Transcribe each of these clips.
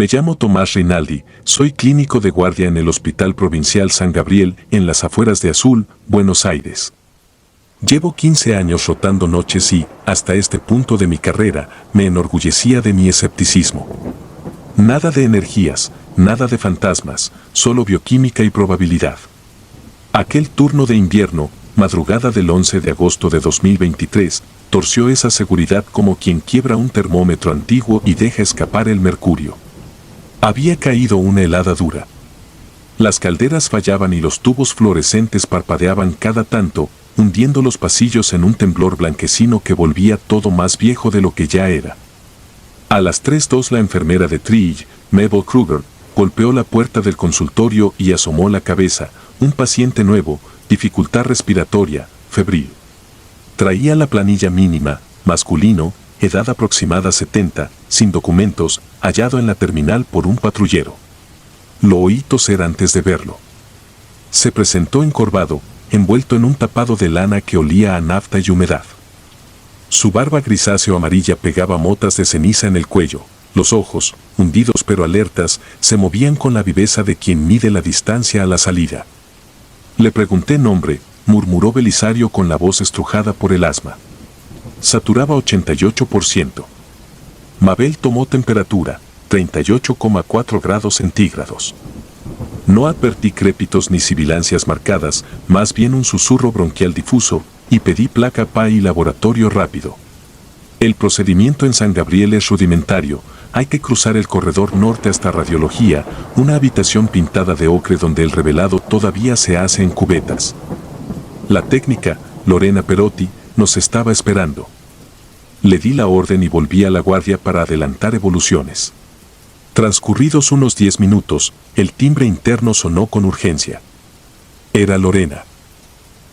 Me llamo Tomás Rinaldi, soy clínico de guardia en el Hospital Provincial San Gabriel, en las afueras de Azul, Buenos Aires. Llevo 15 años rotando noches y, hasta este punto de mi carrera, me enorgullecía de mi escepticismo. Nada de energías, nada de fantasmas, solo bioquímica y probabilidad. Aquel turno de invierno, madrugada del 11 de agosto de 2023, torció esa seguridad como quien quiebra un termómetro antiguo y deja escapar el mercurio. Había caído una helada dura. Las calderas fallaban y los tubos fluorescentes parpadeaban cada tanto, hundiendo los pasillos en un temblor blanquecino que volvía todo más viejo de lo que ya era. A las 3:02 la enfermera de Triage, Mabel Kruger, golpeó la puerta del consultorio y asomó la cabeza. Un paciente nuevo, dificultad respiratoria, febril. Traía la planilla mínima, masculino, edad aproximada 70, sin documentos, hallado en la terminal por un patrullero. Lo oí toser antes de verlo. Se presentó encorvado, envuelto en un tapado de lana que olía a nafta y humedad. Su barba grisáceo amarilla pegaba motas de ceniza en el cuello. Los ojos, hundidos pero alertas, se movían con la viveza de quien mide la distancia a la salida. Le pregunté nombre, murmuró Belisario con la voz estrujada por el asma. Saturaba 88%. Mabel tomó temperatura, 38,4 grados centígrados. No advertí crépitos ni sibilancias marcadas, más bien un susurro bronquial difuso, y pedí placa PA y laboratorio rápido. El procedimiento en San Gabriel es rudimentario, hay que cruzar el corredor norte hasta radiología, una habitación pintada de ocre donde el revelado todavía se hace en cubetas. La técnica, Lorena Perotti, nos estaba esperando. Le di la orden y volví a la guardia para adelantar evoluciones. Transcurridos unos 10 minutos, el timbre interno sonó con urgencia. Era Lorena.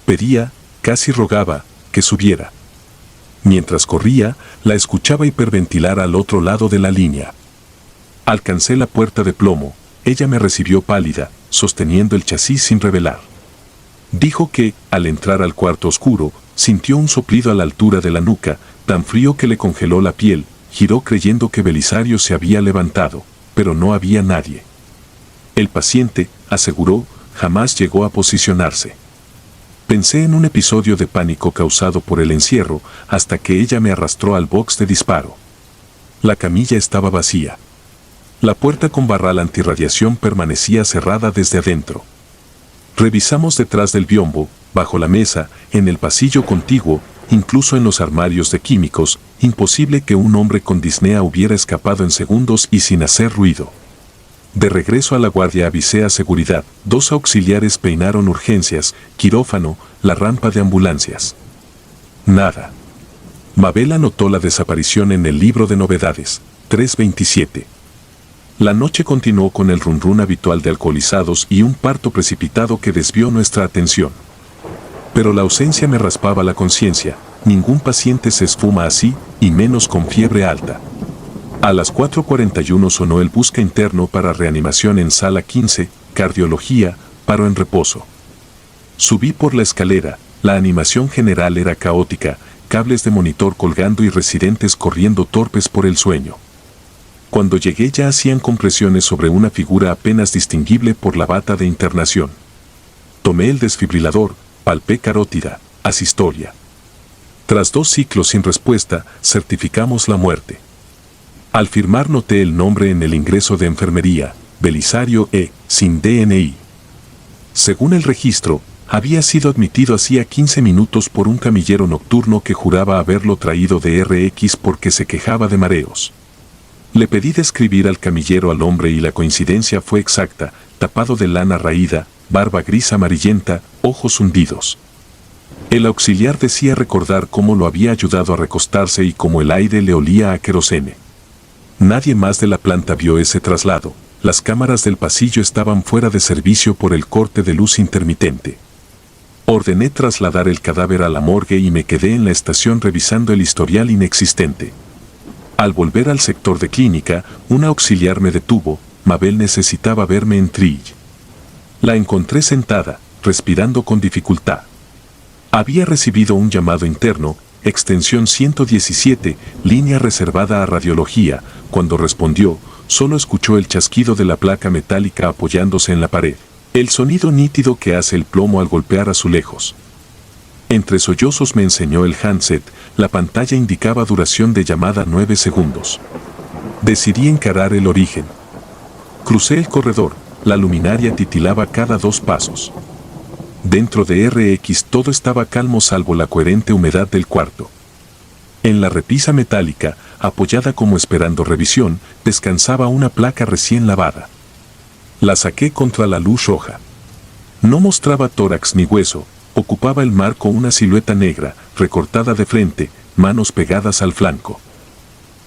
Pedía, casi rogaba, que subiera. Mientras corría, la escuchaba hiperventilar al otro lado de la línea. Alcancé la puerta de plomo, ella me recibió pálida, sosteniendo el chasis sin revelar. Dijo que, al entrar al cuarto oscuro, sintió un soplido a la altura de la nuca, tan frío que le congeló la piel, giró creyendo que Belisario se había levantado, pero no había nadie. El paciente, aseguró, jamás llegó a posicionarse. Pensé en un episodio de pánico causado por el encierro, hasta que ella me arrastró al box de disparo. La camilla estaba vacía. La puerta con barral antirradiación permanecía cerrada desde adentro. Revisamos detrás del biombo, bajo la mesa, en el pasillo contiguo, incluso en los armarios de químicos, imposible que un hombre con disnea hubiera escapado en segundos y sin hacer ruido. De regreso a la guardia avisé a seguridad, 2 auxiliares peinaron urgencias, quirófano, la rampa de ambulancias. Nada. Mabel anotó la desaparición en el libro de novedades, 327. La noche continuó con el run habitual de alcoholizados y un parto precipitado que desvió nuestra atención. Pero la ausencia me raspaba la conciencia, ningún paciente se esfuma así, y menos con fiebre alta. A las 4:41 sonó el busca interno para reanimación en sala 15, cardiología, paro en reposo. Subí por la escalera, la animación general era caótica, cables de monitor colgando y residentes corriendo torpes por el sueño. Cuando llegué ya hacían compresiones sobre una figura apenas distinguible por la bata de internación. Tomé el desfibrilador, palpé carótida, asistolia. Tras 2 ciclos sin respuesta, certificamos la muerte. Al firmar noté el nombre en el ingreso de enfermería, Belisario E., sin DNI. Según el registro, había sido admitido hacía 15 minutos por un camillero nocturno que juraba haberlo traído de RX porque se quejaba de mareos. Le pedí describir al camillero al hombre y la coincidencia fue exacta, tapado de lana raída, barba gris amarillenta, ojos hundidos. El auxiliar decía recordar cómo lo había ayudado a recostarse y cómo el aire le olía a querosene. Nadie más de la planta vio ese traslado, las cámaras del pasillo estaban fuera de servicio por el corte de luz intermitente. Ordené trasladar el cadáver a la morgue y me quedé en la estación revisando el historial inexistente. Al volver al sector de clínica, un auxiliar me detuvo, Mabel necesitaba verme en Triage. La encontré sentada, respirando con dificultad. Había recibido un llamado interno, extensión 117, línea reservada a radiología, cuando respondió, solo escuchó el chasquido de la placa metálica apoyándose en la pared, el sonido nítido que hace el plomo al golpear azulejos. Entre sollozos me enseñó el handset, la pantalla indicaba duración de llamada 9 segundos. Decidí encarar el origen. Crucé el corredor, la luminaria titilaba cada 2 pasos. Dentro de RX todo estaba calmo salvo la coherente humedad del cuarto. En la repisa metálica, apoyada como esperando revisión, descansaba una placa recién lavada. La saqué contra la luz roja. No mostraba tórax ni hueso, ocupaba el marco una silueta negra, recortada de frente, manos pegadas al flanco.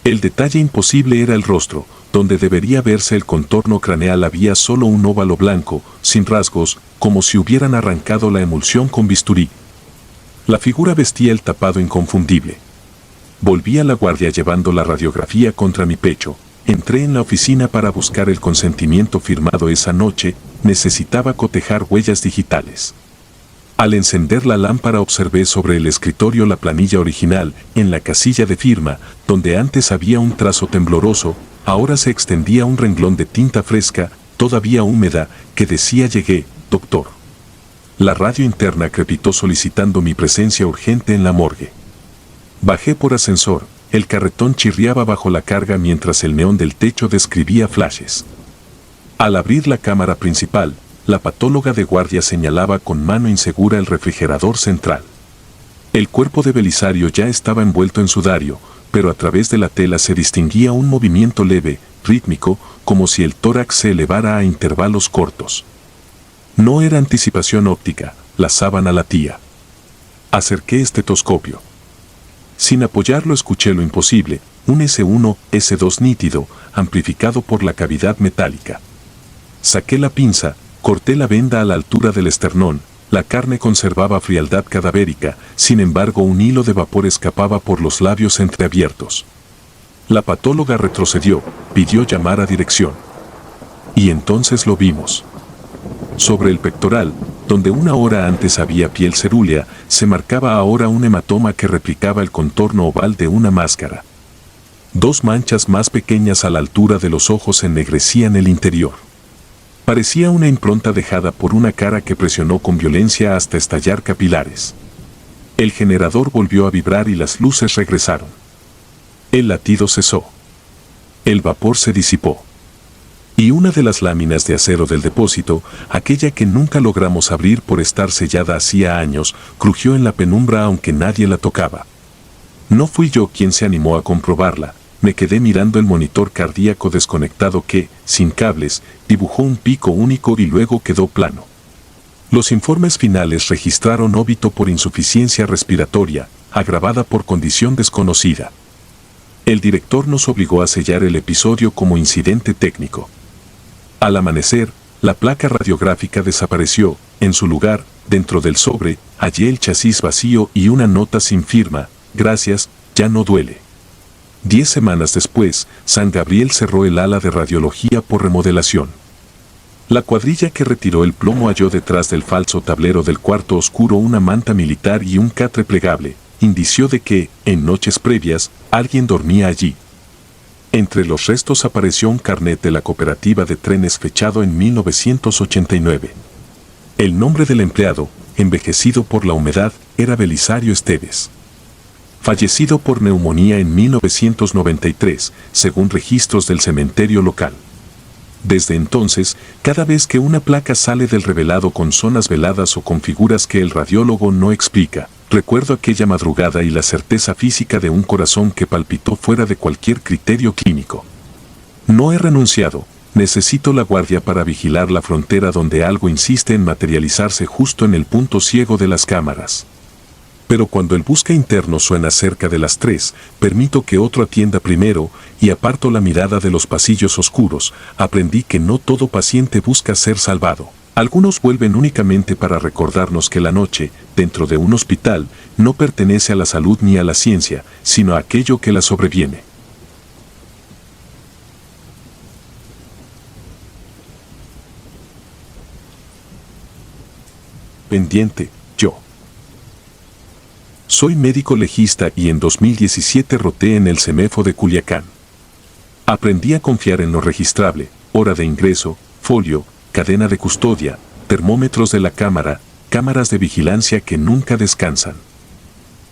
El detalle imposible era el rostro, donde debería verse el contorno craneal había solo un óvalo blanco, sin rasgos, como si hubieran arrancado la emulsión con bisturí. La figura vestía el tapado inconfundible. Volví a la guardia llevando la radiografía contra mi pecho. Entré en la oficina para buscar el consentimiento firmado esa noche, necesitaba cotejar huellas digitales. Al encender la lámpara observé sobre el escritorio la planilla original, en la casilla de firma, donde antes había un trazo tembloroso, ahora se extendía un renglón de tinta fresca, todavía húmeda, que decía llegué, doctor. La radio interna crepitó solicitando mi presencia urgente en la morgue. Bajé por ascensor, el carretón chirriaba bajo la carga mientras el neón del techo describía flashes. Al abrir la cámara principal, la patóloga de guardia señalaba con mano insegura el refrigerador central. El cuerpo de Belisario ya estaba envuelto en sudario, pero a través de la tela se distinguía un movimiento leve, rítmico, como si el tórax se elevara a intervalos cortos. No era anticipación óptica, la sábana latía. Acerqué estetoscopio. Sin apoyarlo escuché lo imposible, un S1, S2 nítido, amplificado por la cavidad metálica. Saqué la pinza, corté la venda a la altura del esternón, la carne conservaba frialdad cadavérica, sin embargo un hilo de vapor escapaba por los labios entreabiertos. La patóloga retrocedió, pidió llamar a dirección. Y entonces lo vimos. Sobre el pectoral, donde una hora antes había piel cerúlea, se marcaba ahora un hematoma que replicaba el contorno oval de una máscara. 2 manchas más pequeñas a la altura de los ojos ennegrecían el interior. Parecía una impronta dejada por una cara que presionó con violencia hasta estallar capilares. El generador volvió a vibrar y las luces regresaron. El latido cesó. El vapor se disipó. Y una de las láminas de acero del depósito, aquella que nunca logramos abrir por estar sellada hacía años, crujió en la penumbra aunque nadie la tocaba. No fui yo quien se animó a comprobarla, me quedé mirando el monitor cardíaco desconectado que, sin cables, dibujó un pico único y luego quedó plano. Los informes finales registraron óbito por insuficiencia respiratoria, agravada por condición desconocida. El director nos obligó a sellar el episodio como incidente técnico. Al amanecer, la placa radiográfica desapareció, en su lugar, dentro del sobre, hallé el chasis vacío y una nota sin firma, gracias, ya no duele. 10 semanas después, San Gabriel cerró el ala de radiología por remodelación. La cuadrilla que retiró el plomo halló detrás del falso tablero del cuarto oscuro una manta militar y un catre plegable, indicio de que, en noches previas, alguien dormía allí. Entre los restos apareció un carnet de la cooperativa de trenes fechado en 1989. El nombre del empleado, envejecido por la humedad, era Belisario Esteves. Fallecido por neumonía en 1993, según registros del cementerio local. Desde entonces, cada vez que una placa sale del revelado con zonas veladas o con figuras que el radiólogo no explica, recuerdo aquella madrugada y la certeza física de un corazón que palpitó fuera de cualquier criterio clínico. No he renunciado, necesito la guardia para vigilar la frontera donde algo insiste en materializarse justo en el punto ciego de las cámaras. Pero cuando el busca interno suena cerca de las 3, permito que otro atienda primero y aparto la mirada de los pasillos oscuros. Aprendí que no todo paciente busca ser salvado. Algunos vuelven únicamente para recordarnos que la noche, dentro de un hospital, no pertenece a la salud ni a la ciencia, sino a aquello que la sobreviene. Pendiente, yo. Soy médico legista y en 2017 roté en el CEMEFO de Culiacán. Aprendí a confiar en lo registrable, hora de ingreso, folio, cadena de custodia, termómetros de la cámara, cámaras de vigilancia que nunca descansan.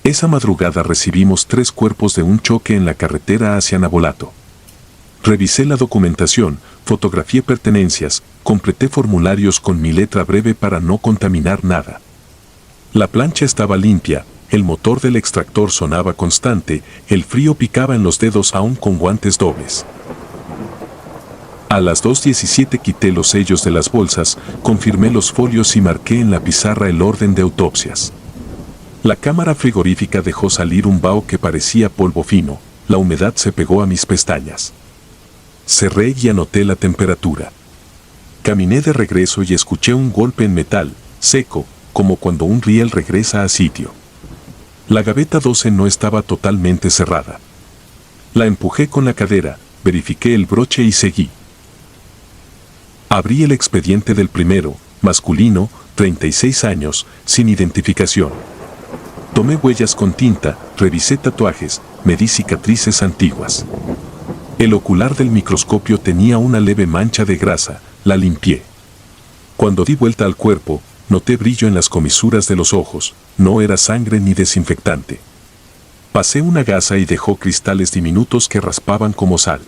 Esa madrugada recibimos 3 cuerpos de un choque en la carretera hacia Navolato. Revisé la documentación, fotografié pertenencias, completé formularios con mi letra breve para no contaminar nada. La plancha estaba limpia, el motor del extractor sonaba constante, el frío picaba en los dedos aún con guantes dobles. A las 2:17 quité los sellos de las bolsas, confirmé los folios y marqué en la pizarra el orden de autopsias. La cámara frigorífica dejó salir un vaho que parecía polvo fino, la humedad se pegó a mis pestañas. Cerré y anoté la temperatura. Caminé de regreso y escuché un golpe en metal, seco, como cuando un riel regresa a sitio. La gaveta 12 no estaba totalmente cerrada. La empujé con la cadera, verifiqué el broche y seguí. Abrí el expediente del primero, masculino, 36 años, sin identificación. Tomé huellas con tinta, revisé tatuajes, medí cicatrices antiguas. El ocular del microscopio tenía una leve mancha de grasa, la limpié. Cuando di vuelta al cuerpo, noté brillo en las comisuras de los ojos, no era sangre ni desinfectante. Pasé una gasa y dejó cristales diminutos que raspaban como sal.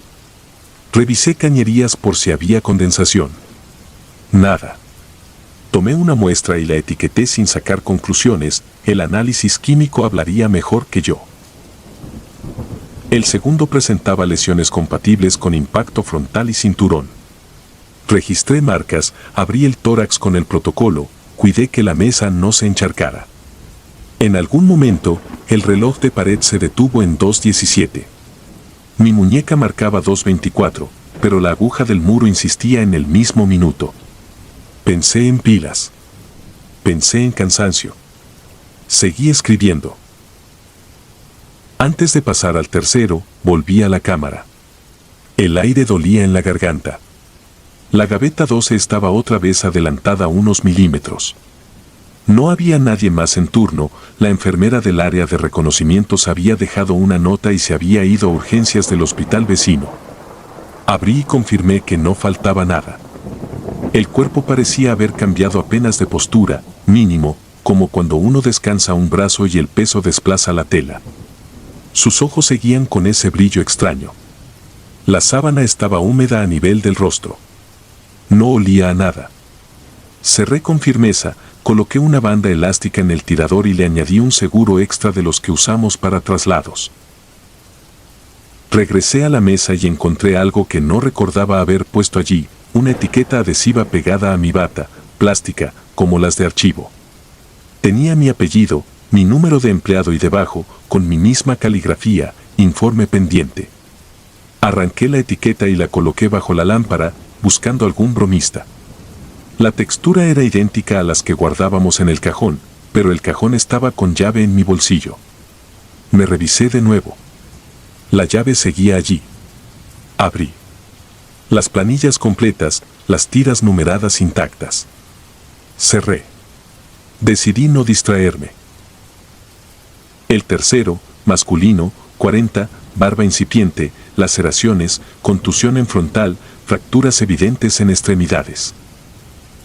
Revisé cañerías por si había condensación. Nada. Tomé una muestra y la etiqueté sin sacar conclusiones, el análisis químico hablaría mejor que yo. El segundo presentaba lesiones compatibles con impacto frontal y cinturón. Registré marcas, abrí el tórax con el protocolo, cuidé que la mesa no se encharcara. En algún momento, el reloj de pared se detuvo en 2:17. Mi muñeca marcaba 2:24, pero la aguja del muro insistía en el mismo minuto. Pensé en pilas. Pensé en cansancio. Seguí escribiendo. Antes de pasar al tercero, volví a la cámara. El aire dolía en la garganta. La gaveta 12 estaba otra vez adelantada unos milímetros. No había nadie más en turno, la enfermera del área de reconocimientos había dejado una nota y se había ido a urgencias del hospital vecino. Abrí y confirmé que no faltaba nada. El cuerpo parecía haber cambiado apenas de postura, mínimo, como cuando uno descansa un brazo y el peso desplaza la tela. Sus ojos seguían con ese brillo extraño. La sábana estaba húmeda a nivel del rostro. No olía a nada. Cerré con firmeza, coloqué una banda elástica en el tirador y le añadí un seguro extra de los que usamos para traslados. Regresé a la mesa y encontré algo que no recordaba haber puesto allí, una etiqueta adhesiva pegada a mi bata, plástica, como las de archivo. Tenía mi apellido, mi número de empleado y debajo, con mi misma caligrafía, informe pendiente. Arranqué la etiqueta y la coloqué bajo la lámpara, buscando algún bromista. La textura era idéntica a las que guardábamos en el cajón, pero el cajón estaba con llave en mi bolsillo. Me revisé de nuevo. La llave seguía allí. Abrí. Las planillas completas, las tiras numeradas intactas. Cerré. Decidí no distraerme. El tercero, masculino, 40, barba incipiente, laceraciones, contusión en frontal, fracturas evidentes en extremidades.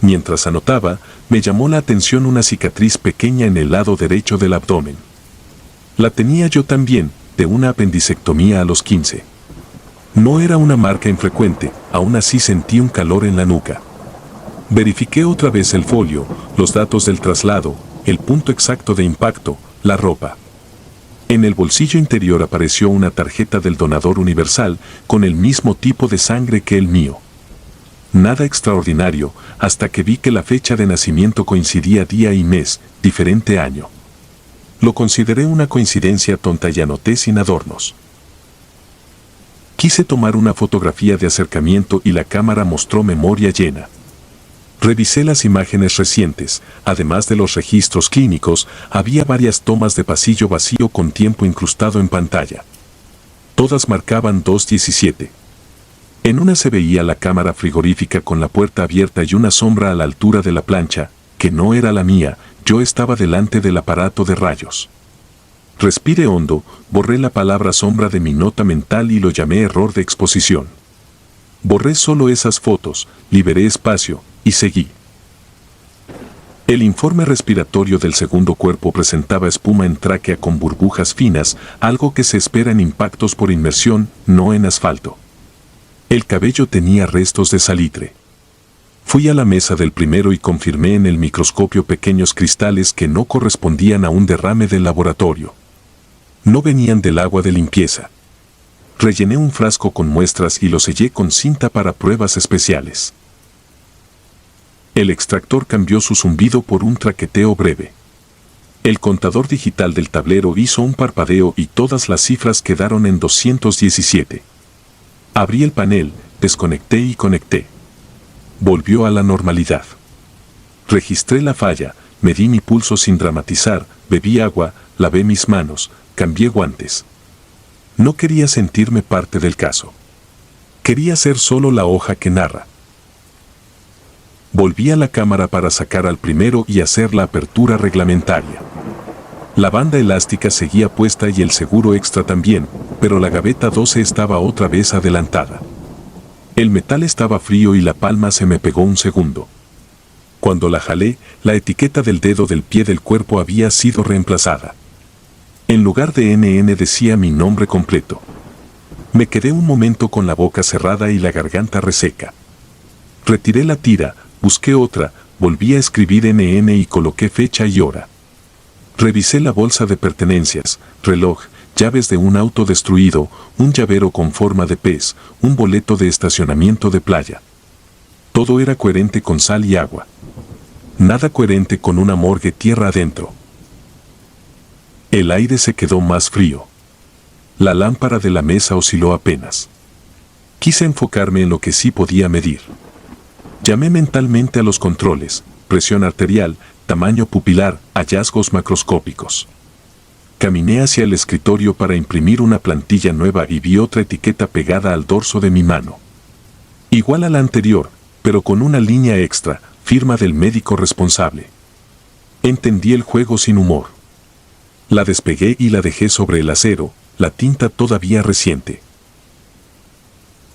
Mientras anotaba, me llamó la atención una cicatriz pequeña en el lado derecho del abdomen. La tenía yo también, de una apendicectomía a los 15. No era una marca infrecuente, aún así sentí un calor en la nuca. Verifiqué otra vez el folio, los datos del traslado, el punto exacto de impacto, la ropa. En el bolsillo interior apareció una tarjeta del donador universal con el mismo tipo de sangre que el mío. Nada extraordinario, hasta que vi que la fecha de nacimiento coincidía día y mes, diferente año. Lo consideré una coincidencia tonta y anoté sin adornos. Quise tomar una fotografía de acercamiento y la cámara mostró memoria llena. Revisé las imágenes recientes, además de los registros clínicos, había varias tomas de pasillo vacío con tiempo incrustado en pantalla. Todas marcaban 2:17. En una se veía la cámara frigorífica con la puerta abierta y una sombra a la altura de la plancha, que no era la mía, yo estaba delante del aparato de rayos. Respiré hondo, borré la palabra sombra de mi nota mental y lo llamé error de exposición. Borré solo esas fotos, liberé espacio, y seguí. El informe respiratorio del segundo cuerpo presentaba espuma en tráquea con burbujas finas, algo que se espera en impactos por inmersión, no en asfalto. El cabello tenía restos de salitre. Fui a la mesa del primero y confirmé en el microscopio pequeños cristales que no correspondían a un derrame del laboratorio. No venían del agua de limpieza. Rellené un frasco con muestras y lo sellé con cinta para pruebas especiales. El extractor cambió su zumbido por un traqueteo breve. El contador digital del tablero hizo un parpadeo y todas las cifras quedaron en 217. Abrí el panel, desconecté y conecté. Volvió a la normalidad. Registré la falla, medí mi pulso sin dramatizar, bebí agua, lavé mis manos, cambié guantes. No quería sentirme parte del caso. Quería ser solo la hoja que narra. Volví a la cámara para sacar al primero y hacer la apertura reglamentaria. La banda elástica seguía puesta y el seguro extra también, pero la gaveta 12 estaba otra vez adelantada. El metal estaba frío y la palma se me pegó un segundo. Cuando la jalé, la etiqueta del dedo del pie del cuerpo había sido reemplazada. En lugar de NN decía mi nombre completo. Me quedé un momento con la boca cerrada y la garganta reseca. Retiré la tira, busqué otra, volví a escribir NN y coloqué fecha y hora. Revisé la bolsa de pertenencias, reloj, llaves de un auto destruido, un llavero con forma de pez, un boleto de estacionamiento de playa. Todo era coherente con sal y agua. Nada coherente con una morgue tierra adentro. El aire se quedó más frío. La lámpara de la mesa osciló apenas. Quise enfocarme en lo que sí podía medir. Llamé mentalmente a los controles, presión arterial, tamaño pupilar, hallazgos macroscópicos. Caminé hacia el escritorio para imprimir una plantilla nueva y vi otra etiqueta pegada al dorso de mi mano. Igual a la anterior, pero con una línea extra, firma del médico responsable. Entendí el juego sin humor. La despegué y la dejé sobre el acero, la tinta todavía reciente.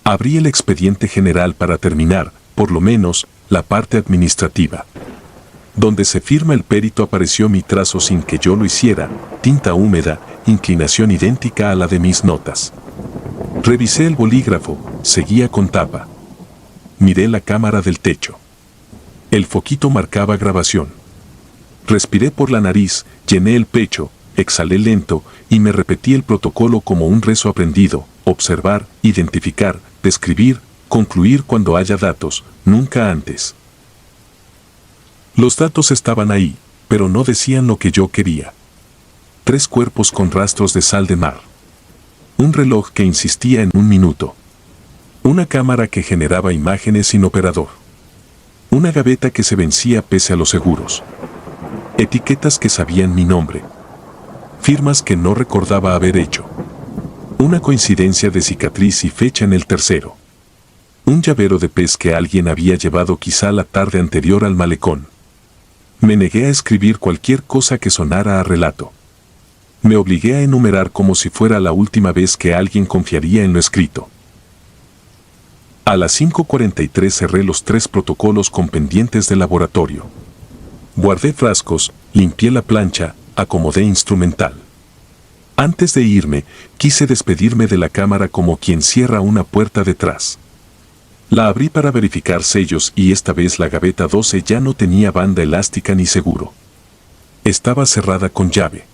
Abrí el expediente general para terminar, por lo menos, la parte administrativa. Donde se firma el perito apareció mi trazo sin que yo lo hiciera, tinta húmeda, inclinación idéntica a la de mis notas. Revisé el bolígrafo, seguía con tapa. Miré la cámara del techo. El foquito marcaba grabación. Respiré por la nariz, llené el pecho, exhalé lento y me repetí el protocolo como un rezo aprendido: observar, identificar, describir, concluir cuando haya datos, nunca antes. Los datos estaban ahí, pero no decían lo que yo quería. 3 cuerpos con rastros de sal de mar. Un reloj que insistía en 1 minuto. Una cámara que generaba imágenes sin operador. Una gaveta que se vencía pese a los seguros. Etiquetas que sabían mi nombre. Firmas que no recordaba haber hecho. Una coincidencia de cicatriz y fecha en el tercero. Un llavero de pez que alguien había llevado quizá la tarde anterior al malecón. Me negué a escribir cualquier cosa que sonara a relato. Me obligué a enumerar como si fuera la última vez que alguien confiaría en lo escrito. A las 5:43 cerré los 3 protocolos con pendientes de laboratorio. Guardé frascos, limpié la plancha, acomodé instrumental. Antes de irme, quise despedirme de la cámara como quien cierra una puerta detrás. La abrí para verificar sellos y esta vez la gaveta 12 ya no tenía banda elástica ni seguro. Estaba cerrada con llave.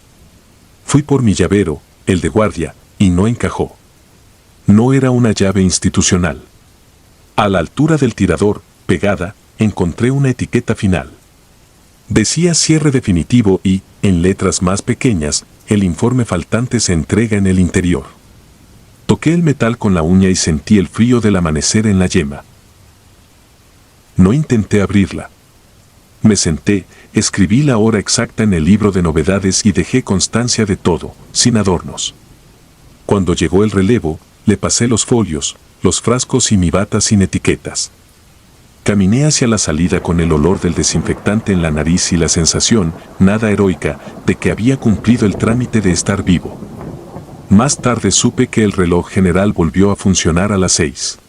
Fui por mi llavero, el de guardia, y no encajó. No era una llave institucional. A la altura del tirador, pegada, encontré una etiqueta final. Decía cierre definitivo y, en letras más pequeñas, el informe faltante se entrega en el interior. Toqué el metal con la uña y sentí el frío del amanecer en la yema. No intenté abrirla. Me senté, escribí la hora exacta en el libro de novedades y dejé constancia de todo, sin adornos. Cuando llegó el relevo, le pasé los folios, los frascos y mi bata sin etiquetas. Caminé hacia la salida con el olor del desinfectante en la nariz y la sensación, nada heroica, de que había cumplido el trámite de estar vivo. Más tarde supe que el reloj general volvió a funcionar a las 6.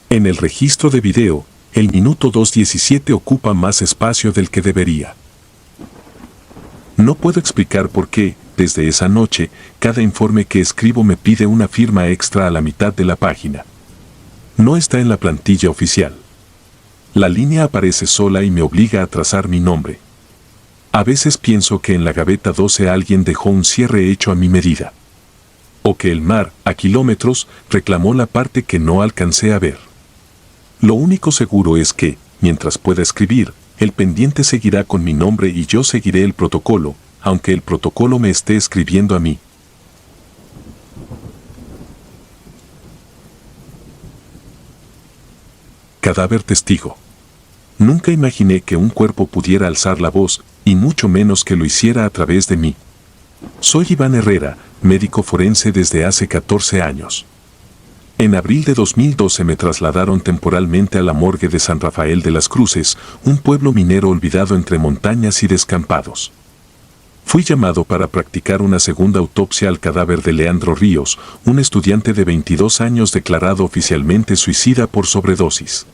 En el registro de video, el minuto 2:17 ocupa más espacio del que debería. No puedo explicar por qué, desde esa noche, cada informe que escribo me pide una firma extra a la mitad de la página. No está en la plantilla oficial. La línea aparece sola y me obliga a trazar mi nombre. A veces pienso que en la gaveta 12 alguien dejó un cierre hecho a mi medida. O que el mar, a kilómetros, reclamó la parte que no alcancé a ver. Lo único seguro es que, mientras pueda escribir, el pendiente seguirá con mi nombre y yo seguiré el protocolo, aunque el protocolo me esté escribiendo a mí. Cadáver testigo. Nunca imaginé que un cuerpo pudiera alzar la voz, y mucho menos que lo hiciera a través de mí. Soy Iván Herrera, médico forense desde hace 14 años. En abril de 2012 me trasladaron temporalmente a la morgue de San Rafael de las Cruces, un pueblo minero olvidado entre montañas y descampados. Fui llamado para practicar una segunda autopsia al cadáver de Leandro Ríos, un estudiante de 22 años declarado oficialmente suicida por sobredosis.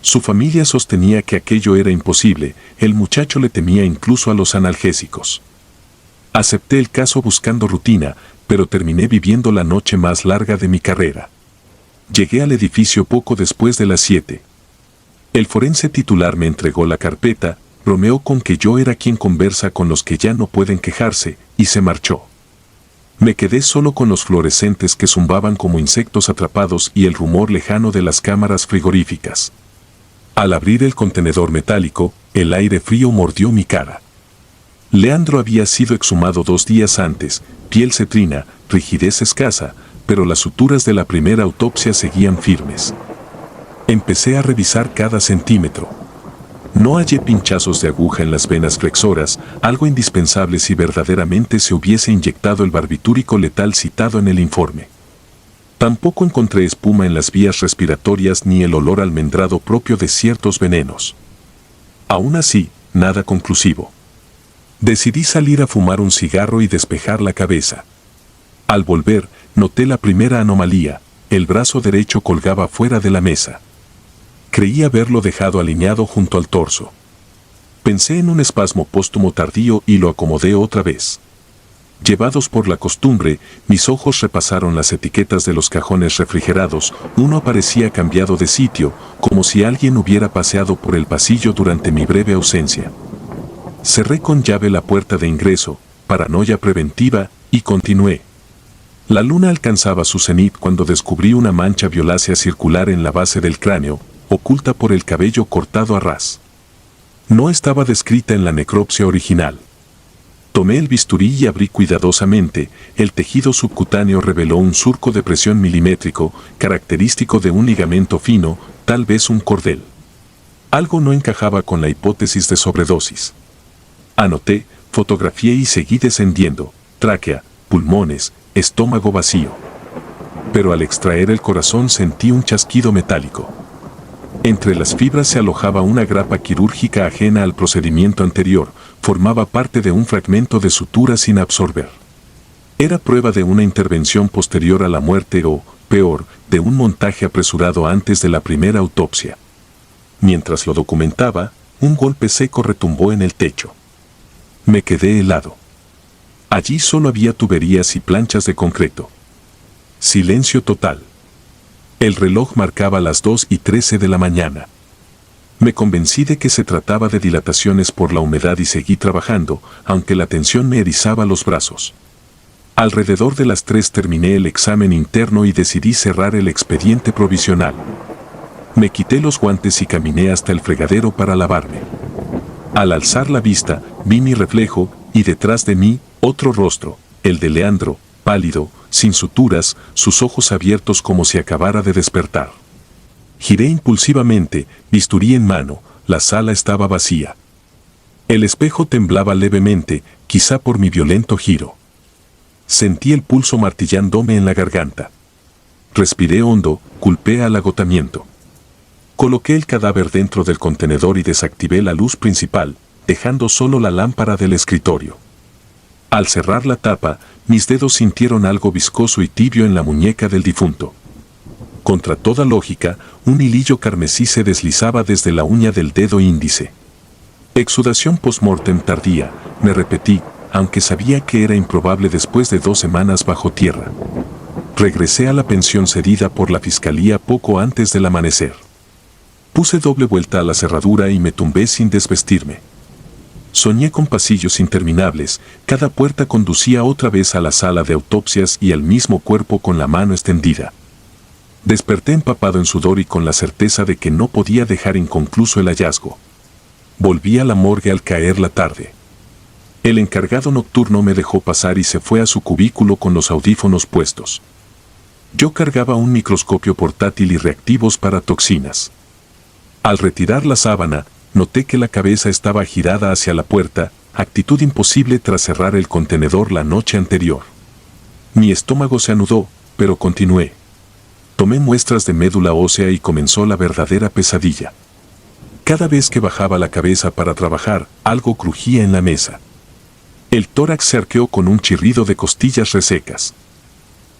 Su familia sostenía que aquello era imposible, el muchacho le temía incluso a los analgésicos. Acepté el caso buscando rutina, pero terminé viviendo la noche más larga de mi carrera. Llegué al edificio poco después de las 7. El forense titular me entregó la carpeta, bromeó con que yo era quien conversa con los que ya no pueden quejarse, y se marchó. Me quedé solo con los fluorescentes que zumbaban como insectos atrapados y el rumor lejano de las cámaras frigoríficas. Al abrir el contenedor metálico, el aire frío mordió mi cara. Leandro había sido exhumado 2 días antes, piel cetrina, rigidez escasa, pero las suturas de la primera autopsia seguían firmes. Empecé a revisar cada centímetro. No hallé pinchazos de aguja en las venas flexoras, algo indispensable si verdaderamente se hubiese inyectado el barbitúrico letal citado en el informe. Tampoco encontré espuma en las vías respiratorias ni el olor almendrado propio de ciertos venenos. Aún así, nada conclusivo. Decidí salir a fumar un cigarro y despejar la cabeza. Al volver, noté la primera anomalía, el brazo derecho colgaba fuera de la mesa. Creí haberlo dejado alineado junto al torso. Pensé en un espasmo póstumo tardío y lo acomodé otra vez. Llevados por la costumbre, mis ojos repasaron las etiquetas de los cajones refrigerados, uno parecía cambiado de sitio, como si alguien hubiera paseado por el pasillo durante mi breve ausencia. Cerré con llave la puerta de ingreso, paranoia preventiva, y continué. La luna alcanzaba su cenit cuando descubrí una mancha violácea circular en la base del cráneo, oculta por el cabello cortado a ras. No estaba descrita en la necropsia original. Tomé el bisturí y abrí cuidadosamente, el tejido subcutáneo reveló un surco de presión milimétrico, característico de un ligamento fino, tal vez un cordel. Algo no encajaba con la hipótesis de sobredosis. Anoté, fotografié y seguí descendiendo, tráquea, pulmones, estómago vacío. Pero al extraer el corazón sentí un chasquido metálico. Entre las fibras se alojaba una grapa quirúrgica ajena al procedimiento anterior, formaba parte de un fragmento de sutura sin absorber. Era prueba de una intervención posterior a la muerte o, peor, de un montaje apresurado antes de la primera autopsia. Mientras lo documentaba, un golpe seco retumbó en el techo. Me quedé helado. Allí solo había tuberías y planchas de concreto. Silencio total. El reloj marcaba las 2:13 de la mañana. Me convencí de que se trataba de dilataciones por la humedad y seguí trabajando, aunque la tensión me erizaba los brazos. Alrededor de las 3 terminé el examen interno y decidí cerrar el expediente provisional. Me quité los guantes y caminé hasta el fregadero para lavarme. Al alzar la vista, vi mi reflejo, y detrás de mí, otro rostro, el de Leandro, pálido, sin suturas, sus ojos abiertos como si acabara de despertar. Giré impulsivamente, bisturí en mano, la sala estaba vacía. El espejo temblaba levemente, quizá por mi violento giro. Sentí el pulso martillándome en la garganta. Respiré hondo, culpé al agotamiento. Coloqué el cadáver dentro del contenedor y desactivé la luz principal, dejando solo la lámpara del escritorio. Al cerrar la tapa, mis dedos sintieron algo viscoso y tibio en la muñeca del difunto. Contra toda lógica, un hilillo carmesí se deslizaba desde la uña del dedo índice. Exudación post-mortem tardía, me repetí, aunque sabía que era improbable después de 2 semanas bajo tierra. Regresé a la pensión cedida por la fiscalía poco antes del amanecer. Puse doble vuelta a la cerradura y me tumbé sin desvestirme. Soñé con pasillos interminables, cada puerta conducía otra vez a la sala de autopsias y al mismo cuerpo con la mano extendida. Desperté empapado en sudor y con la certeza de que no podía dejar inconcluso el hallazgo. Volví a la morgue al caer la tarde. El encargado nocturno me dejó pasar y se fue a su cubículo con los audífonos puestos. Yo cargaba un microscopio portátil y reactivos para toxinas. Al retirar la sábana, noté que la cabeza estaba girada hacia la puerta, actitud imposible tras cerrar el contenedor la noche anterior. Mi estómago se anudó, pero continué. Tomé muestras de médula ósea y comenzó la verdadera pesadilla. Cada vez que bajaba la cabeza para trabajar, algo crujía en la mesa. El tórax se arqueó con un chirrido de costillas resecas.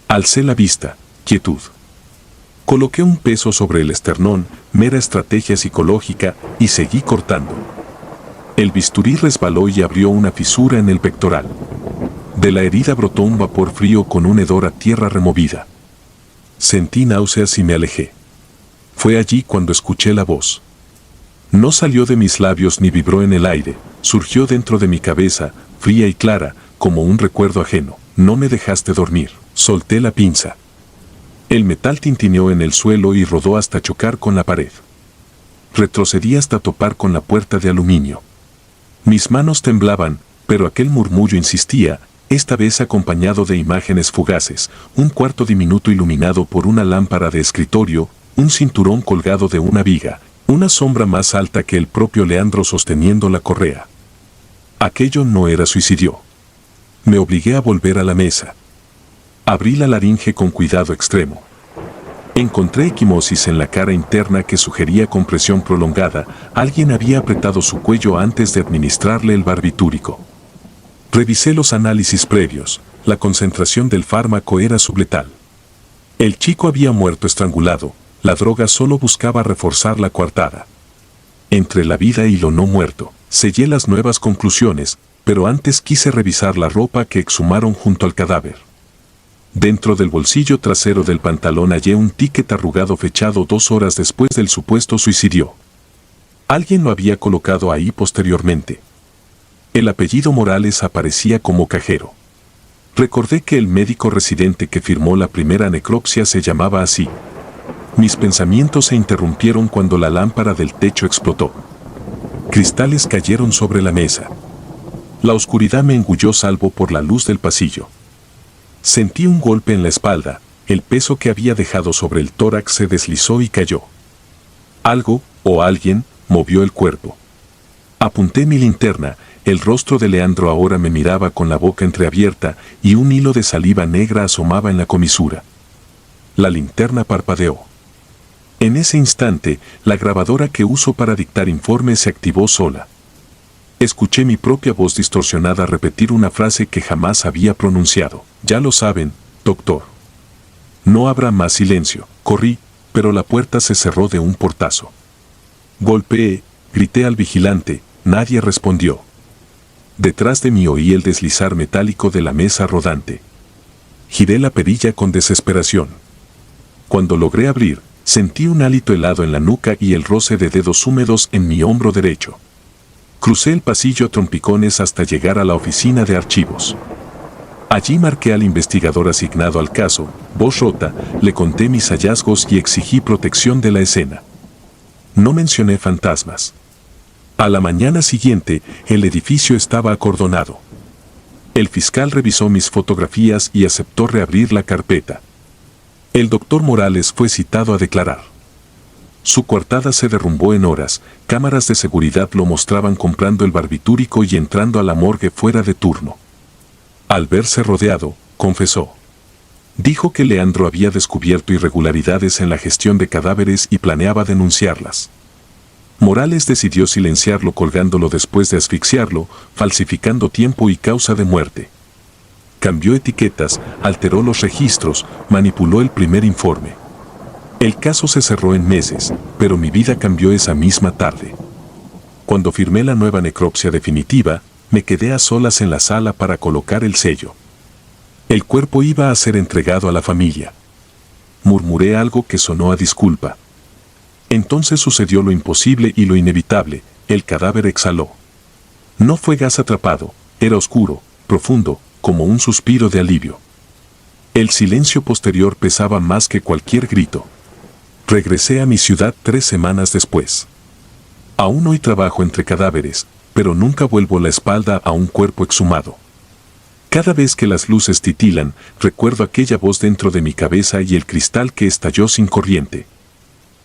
Alcé la vista, quietud. Coloqué un peso sobre el esternón, mera estrategia psicológica, y seguí cortando. El bisturí resbaló y abrió una fisura en el pectoral. De la herida brotó un vapor frío con un hedor a tierra removida. Sentí náuseas y me alejé. Fue allí cuando escuché la voz. No salió de mis labios ni vibró en el aire, surgió dentro de mi cabeza, fría y clara, como un recuerdo ajeno. No me dejaste dormir. Solté la pinza. El metal tintineó en el suelo y rodó hasta chocar con la pared. Retrocedí hasta topar con la puerta de aluminio. Mis manos temblaban, pero aquel murmullo insistía, esta vez acompañado de imágenes fugaces, un cuarto diminuto iluminado por una lámpara de escritorio, un cinturón colgado de una viga, una sombra más alta que el propio Leandro sosteniendo la correa. Aquello no era suicidio. Me obligué a volver a la mesa. Abrí la laringe con cuidado extremo. Encontré equimosis en la cara interna que sugería compresión prolongada. Alguien había apretado su cuello antes de administrarle el barbitúrico. Revisé los análisis previos. La concentración del fármaco era subletal. El chico había muerto estrangulado. La droga solo buscaba reforzar la coartada. Entre la vida y lo no muerto, sellé las nuevas conclusiones, pero antes quise revisar la ropa que exhumaron junto al cadáver. Dentro del bolsillo trasero del pantalón hallé un ticket arrugado fechado 2 horas después del supuesto suicidio. Alguien lo había colocado ahí posteriormente. El apellido Morales aparecía como cajero. Recordé que el médico residente que firmó la primera necropsia se llamaba así. Mis pensamientos se interrumpieron cuando la lámpara del techo explotó. Cristales cayeron sobre la mesa. La oscuridad me engulló salvo por la luz del pasillo. Sentí un golpe en la espalda, el peso que había dejado sobre el tórax se deslizó y cayó. Algo, o alguien, movió el cuerpo. Apunté mi linterna, el rostro de Leandro ahora me miraba con la boca entreabierta y un hilo de saliva negra asomaba en la comisura. La linterna parpadeó. En ese instante, la grabadora que uso para dictar informes se activó sola. Escuché mi propia voz distorsionada repetir una frase que jamás había pronunciado. Ya lo saben, doctor. No habrá más silencio. Corrí, pero la puerta se cerró de un portazo. Golpeé, grité al vigilante, nadie respondió. Detrás de mí oí el deslizar metálico de la mesa rodante. Giré la perilla con desesperación. Cuando logré abrir, sentí un hálito helado en la nuca y el roce de dedos húmedos en mi hombro derecho. Crucé el pasillo a trompicones hasta llegar a la oficina de archivos. Allí marqué al investigador asignado al caso, voz rota, le conté mis hallazgos y exigí protección de la escena. No mencioné fantasmas. A la mañana siguiente, el edificio estaba acordonado. El fiscal revisó mis fotografías y aceptó reabrir la carpeta. El doctor Morales fue citado a declarar. Su coartada se derrumbó en horas, cámaras de seguridad lo mostraban comprando el barbitúrico y entrando a la morgue fuera de turno. Al verse rodeado, confesó. Dijo que Leandro había descubierto irregularidades en la gestión de cadáveres y planeaba denunciarlas. Morales decidió silenciarlo colgándolo después de asfixiarlo, falsificando tiempo y causa de muerte. Cambió etiquetas, alteró los registros, manipuló el primer informe. El caso se cerró en meses, pero mi vida cambió esa misma tarde. Cuando firmé la nueva necropsia definitiva, me quedé a solas en la sala para colocar el sello. El cuerpo iba a ser entregado a la familia. Murmuré algo que sonó a disculpa. Entonces sucedió lo imposible y lo inevitable, el cadáver exhaló. No fue gas atrapado, era oscuro, profundo, como un suspiro de alivio. El silencio posterior pesaba más que cualquier grito. Regresé a mi ciudad 3 semanas después. Aún hoy trabajo entre cadáveres, pero nunca vuelvo la espalda a un cuerpo exhumado. Cada vez que las luces titilan, recuerdo aquella voz dentro de mi cabeza y el cristal que estalló sin corriente.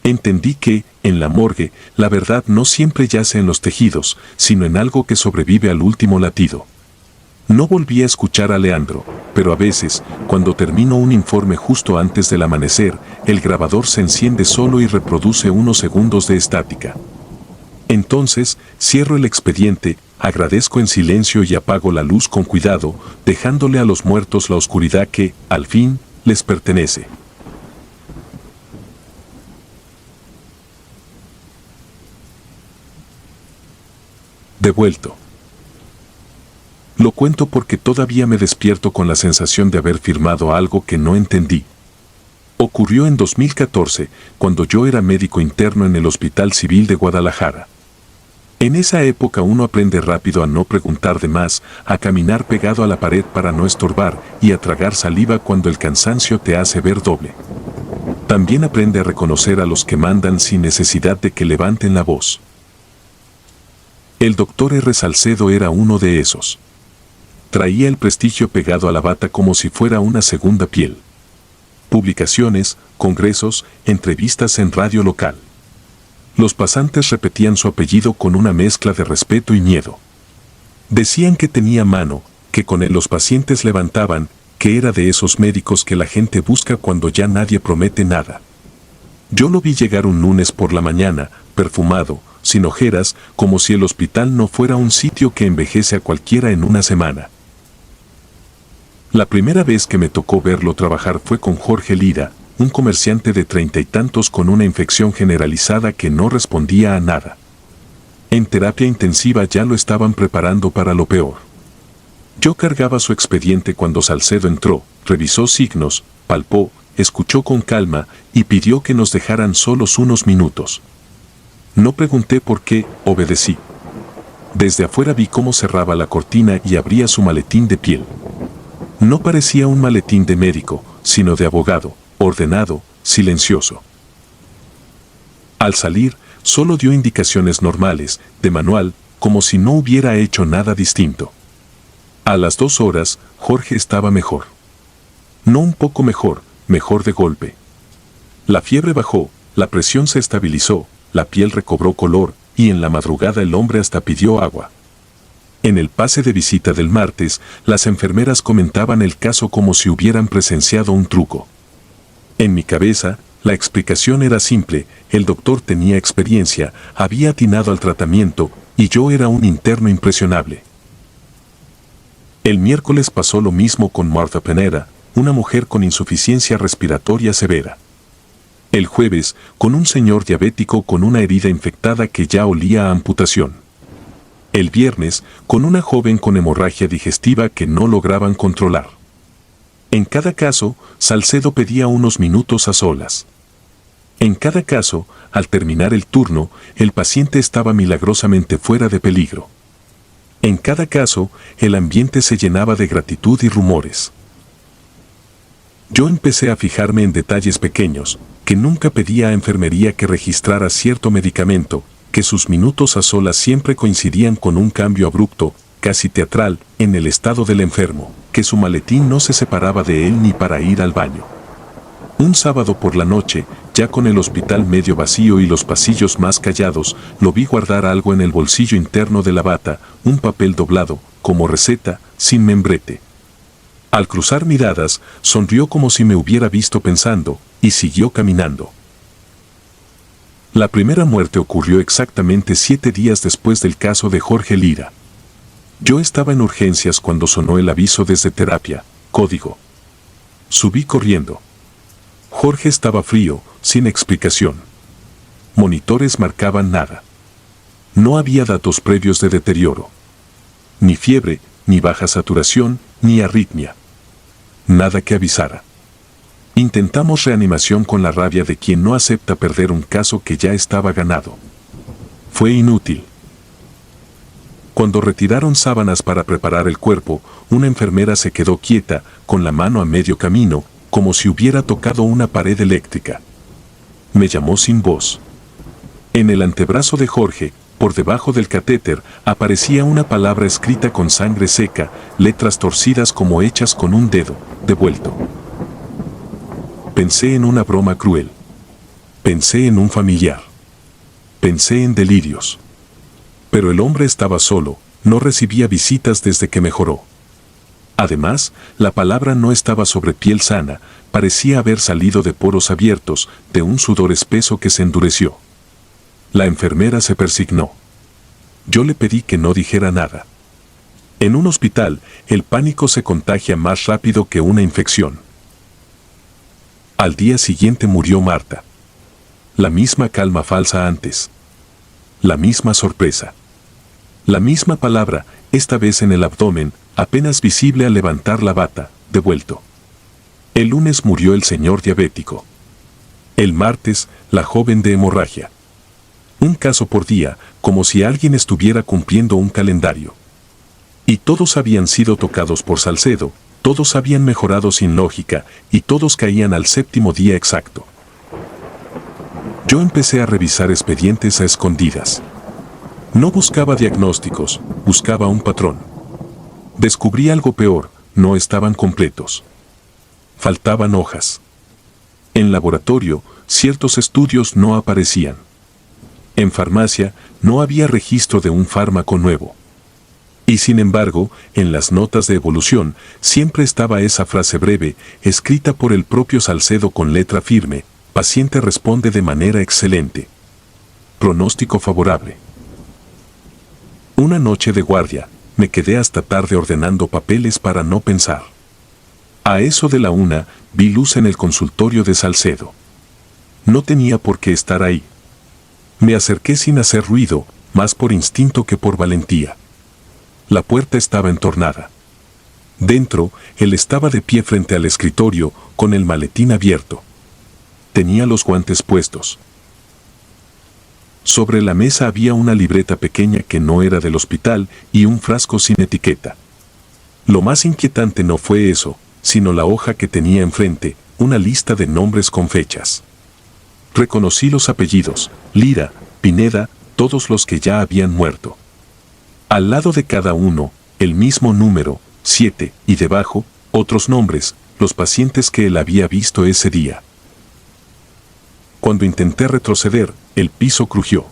Entendí que, en la morgue, la verdad no siempre yace en los tejidos, sino en algo que sobrevive al último latido. No volví a escuchar a Leandro, pero a veces, cuando termino un informe justo antes del amanecer, el grabador se enciende solo y reproduce unos segundos de estática. Entonces, cierro el expediente, agradezco en silencio y apago la luz con cuidado, dejándole a los muertos la oscuridad que, al fin, les pertenece. Devuelto. Lo cuento porque todavía me despierto con la sensación de haber firmado algo que no entendí. Ocurrió en 2014, cuando yo era médico interno en el Hospital Civil de Guadalajara. En esa época uno aprende rápido a no preguntar de más, a caminar pegado a la pared para no estorbar y a tragar saliva cuando el cansancio te hace ver doble. También aprende a reconocer a los que mandan sin necesidad de que levanten la voz. El doctor R. Salcedo era uno de esos. Traía el prestigio pegado a la bata como si fuera una segunda piel. Publicaciones, congresos, entrevistas en radio local. Los pasantes repetían su apellido con una mezcla de respeto y miedo. Decían que tenía mano, que con él los pacientes levantaban, que era de esos médicos que la gente busca cuando ya nadie promete nada. Yo lo vi llegar un lunes por la mañana, perfumado, sin ojeras, como si el hospital no fuera un sitio que envejece a cualquiera en una semana. La primera vez que me tocó verlo trabajar fue con Jorge Lira, un comerciante de 30 y tantos con una infección generalizada que no respondía a nada. En terapia intensiva ya lo estaban preparando para lo peor. Yo cargaba su expediente cuando Salcedo entró, revisó signos, palpó, escuchó con calma y pidió que nos dejaran solos unos minutos. No pregunté por qué, obedecí. Desde afuera vi cómo cerraba la cortina y abría su maletín de piel. No parecía un maletín de médico, sino de abogado, ordenado, silencioso. Al salir, solo dio indicaciones normales, de manual, como si no hubiera hecho nada distinto. A las 2 horas, Jorge estaba mejor. No un poco mejor, mejor de golpe. La fiebre bajó, la presión se estabilizó, la piel recobró color, y en la madrugada el hombre hasta pidió agua. En el pase de visita del martes, las enfermeras comentaban el caso como si hubieran presenciado un truco. En mi cabeza, la explicación era simple, el doctor tenía experiencia, había atinado al tratamiento, y yo era un interno impresionable. El miércoles pasó lo mismo con Martha Penera, una mujer con insuficiencia respiratoria severa. El jueves, con un señor diabético con una herida infectada que ya olía a amputación. El viernes, con una joven con hemorragia digestiva que no lograban controlar. En cada caso, Salcedo pedía unos minutos a solas. En cada caso, al terminar el turno, el paciente estaba milagrosamente fuera de peligro. En cada caso, el ambiente se llenaba de gratitud y rumores. Yo empecé a fijarme en detalles pequeños, que nunca pedía a enfermería que registrara cierto medicamento, que sus minutos a solas siempre coincidían con un cambio abrupto, casi teatral, en el estado del enfermo, que su maletín no se separaba de él ni para ir al baño. Un sábado por la noche, ya con el hospital medio vacío y los pasillos más callados, lo vi guardar algo en el bolsillo interno de la bata, un papel doblado, como receta, sin membrete. Al cruzar miradas, sonrió como si me hubiera visto pensando, y siguió caminando. La primera muerte ocurrió exactamente 7 días después del caso de Jorge Lira. Yo estaba en urgencias cuando sonó el aviso desde terapia, código. Subí corriendo. Jorge estaba frío, sin explicación. Monitores marcaban nada. No había datos previos de deterioro. Ni fiebre, ni baja saturación, ni arritmia. Nada que avisara. Intentamos reanimación con la rabia de quien no acepta perder un caso que ya estaba ganado. Fue inútil. Cuando retiraron sábanas para preparar el cuerpo, una enfermera se quedó quieta, con la mano a medio camino, como si hubiera tocado una pared eléctrica. Me llamó sin voz. En el antebrazo de Jorge, por debajo del catéter, aparecía una palabra escrita con sangre seca, letras torcidas como hechas con un dedo, devuelto. Pensé en una broma cruel. Pensé en un familiar. Pensé en delirios. Pero el hombre estaba solo, no recibía visitas desde que mejoró. Además, la palabra no estaba sobre piel sana, parecía haber salido de poros abiertos, de un sudor espeso que se endureció. La enfermera se persignó. Yo le pedí que no dijera nada. En un hospital, el pánico se contagia más rápido que una infección. Al día siguiente murió Marta. La misma calma falsa antes. La misma sorpresa. La misma palabra, esta vez en el abdomen, apenas visible al levantar la bata, devuelto. El lunes murió el señor diabético. El martes, la joven de hemorragia. Un caso por día, como si alguien estuviera cumpliendo un calendario. Y todos habían sido tocados por Salcedo, todos habían mejorado sin lógica, y todos caían al 7º día exacto. Yo empecé a revisar expedientes a escondidas. No buscaba diagnósticos, buscaba un patrón. Descubrí algo peor, no estaban completos. Faltaban hojas. En laboratorio, ciertos estudios no aparecían. En farmacia, no había registro de un fármaco nuevo. Y sin embargo, en las notas de evolución, siempre estaba esa frase breve, escrita por el propio Salcedo con letra firme: paciente responde de manera excelente. Pronóstico favorable. Una noche de guardia, me quedé hasta tarde ordenando papeles para no pensar. A eso de la 1, vi luz en el consultorio de Salcedo. No tenía por qué estar ahí. Me acerqué sin hacer ruido, más por instinto que por valentía. La puerta estaba entornada. Dentro, él estaba de pie frente al escritorio, con el maletín abierto. Tenía los guantes puestos. Sobre la mesa había una libreta pequeña que no era del hospital y un frasco sin etiqueta. Lo más inquietante no fue eso, sino la hoja que tenía enfrente, una lista de nombres con fechas. Reconocí los apellidos: Lira, Pineda, todos los que ya habían muerto. Al lado de cada uno, el mismo número, 7, y debajo, otros nombres, los pacientes que él había visto ese día. Cuando intenté retroceder, el piso crujió.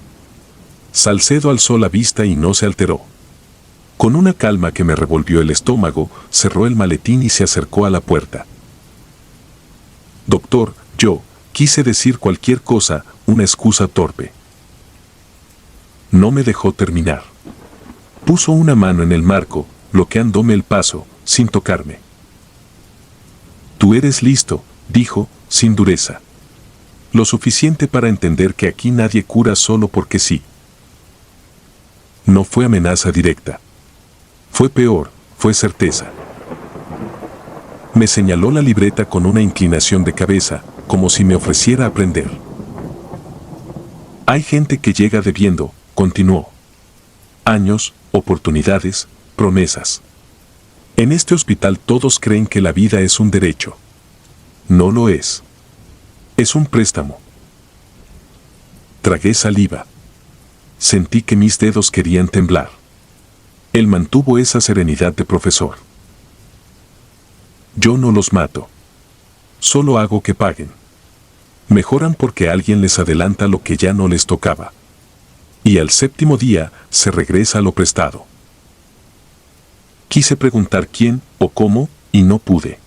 Salcedo alzó la vista y no se alteró. Con una calma que me revolvió el estómago, cerró el maletín y se acercó a la puerta. Doctor, yo quise decir cualquier cosa, una excusa torpe. No me dejó terminar. Puso una mano en el marco, bloqueándome el paso, sin tocarme. Tú eres listo, dijo, sin dureza. Lo suficiente para entender que aquí nadie cura solo porque sí. No fue amenaza directa. Fue peor, fue certeza. Me señaló la libreta con una inclinación de cabeza, como si me ofreciera aprender. Hay gente que llega debiendo, continuó. Años, oportunidades, promesas. En este hospital todos creen que la vida es un derecho. No lo es. Es un préstamo. Tragué saliva. Sentí que mis dedos querían temblar. Él mantuvo esa serenidad de profesor. Yo no los mato. Solo hago que paguen. Mejoran porque alguien les adelanta lo que ya no les tocaba. Y al 7º día se regresa lo prestado. Quise preguntar quién o cómo, y no pude.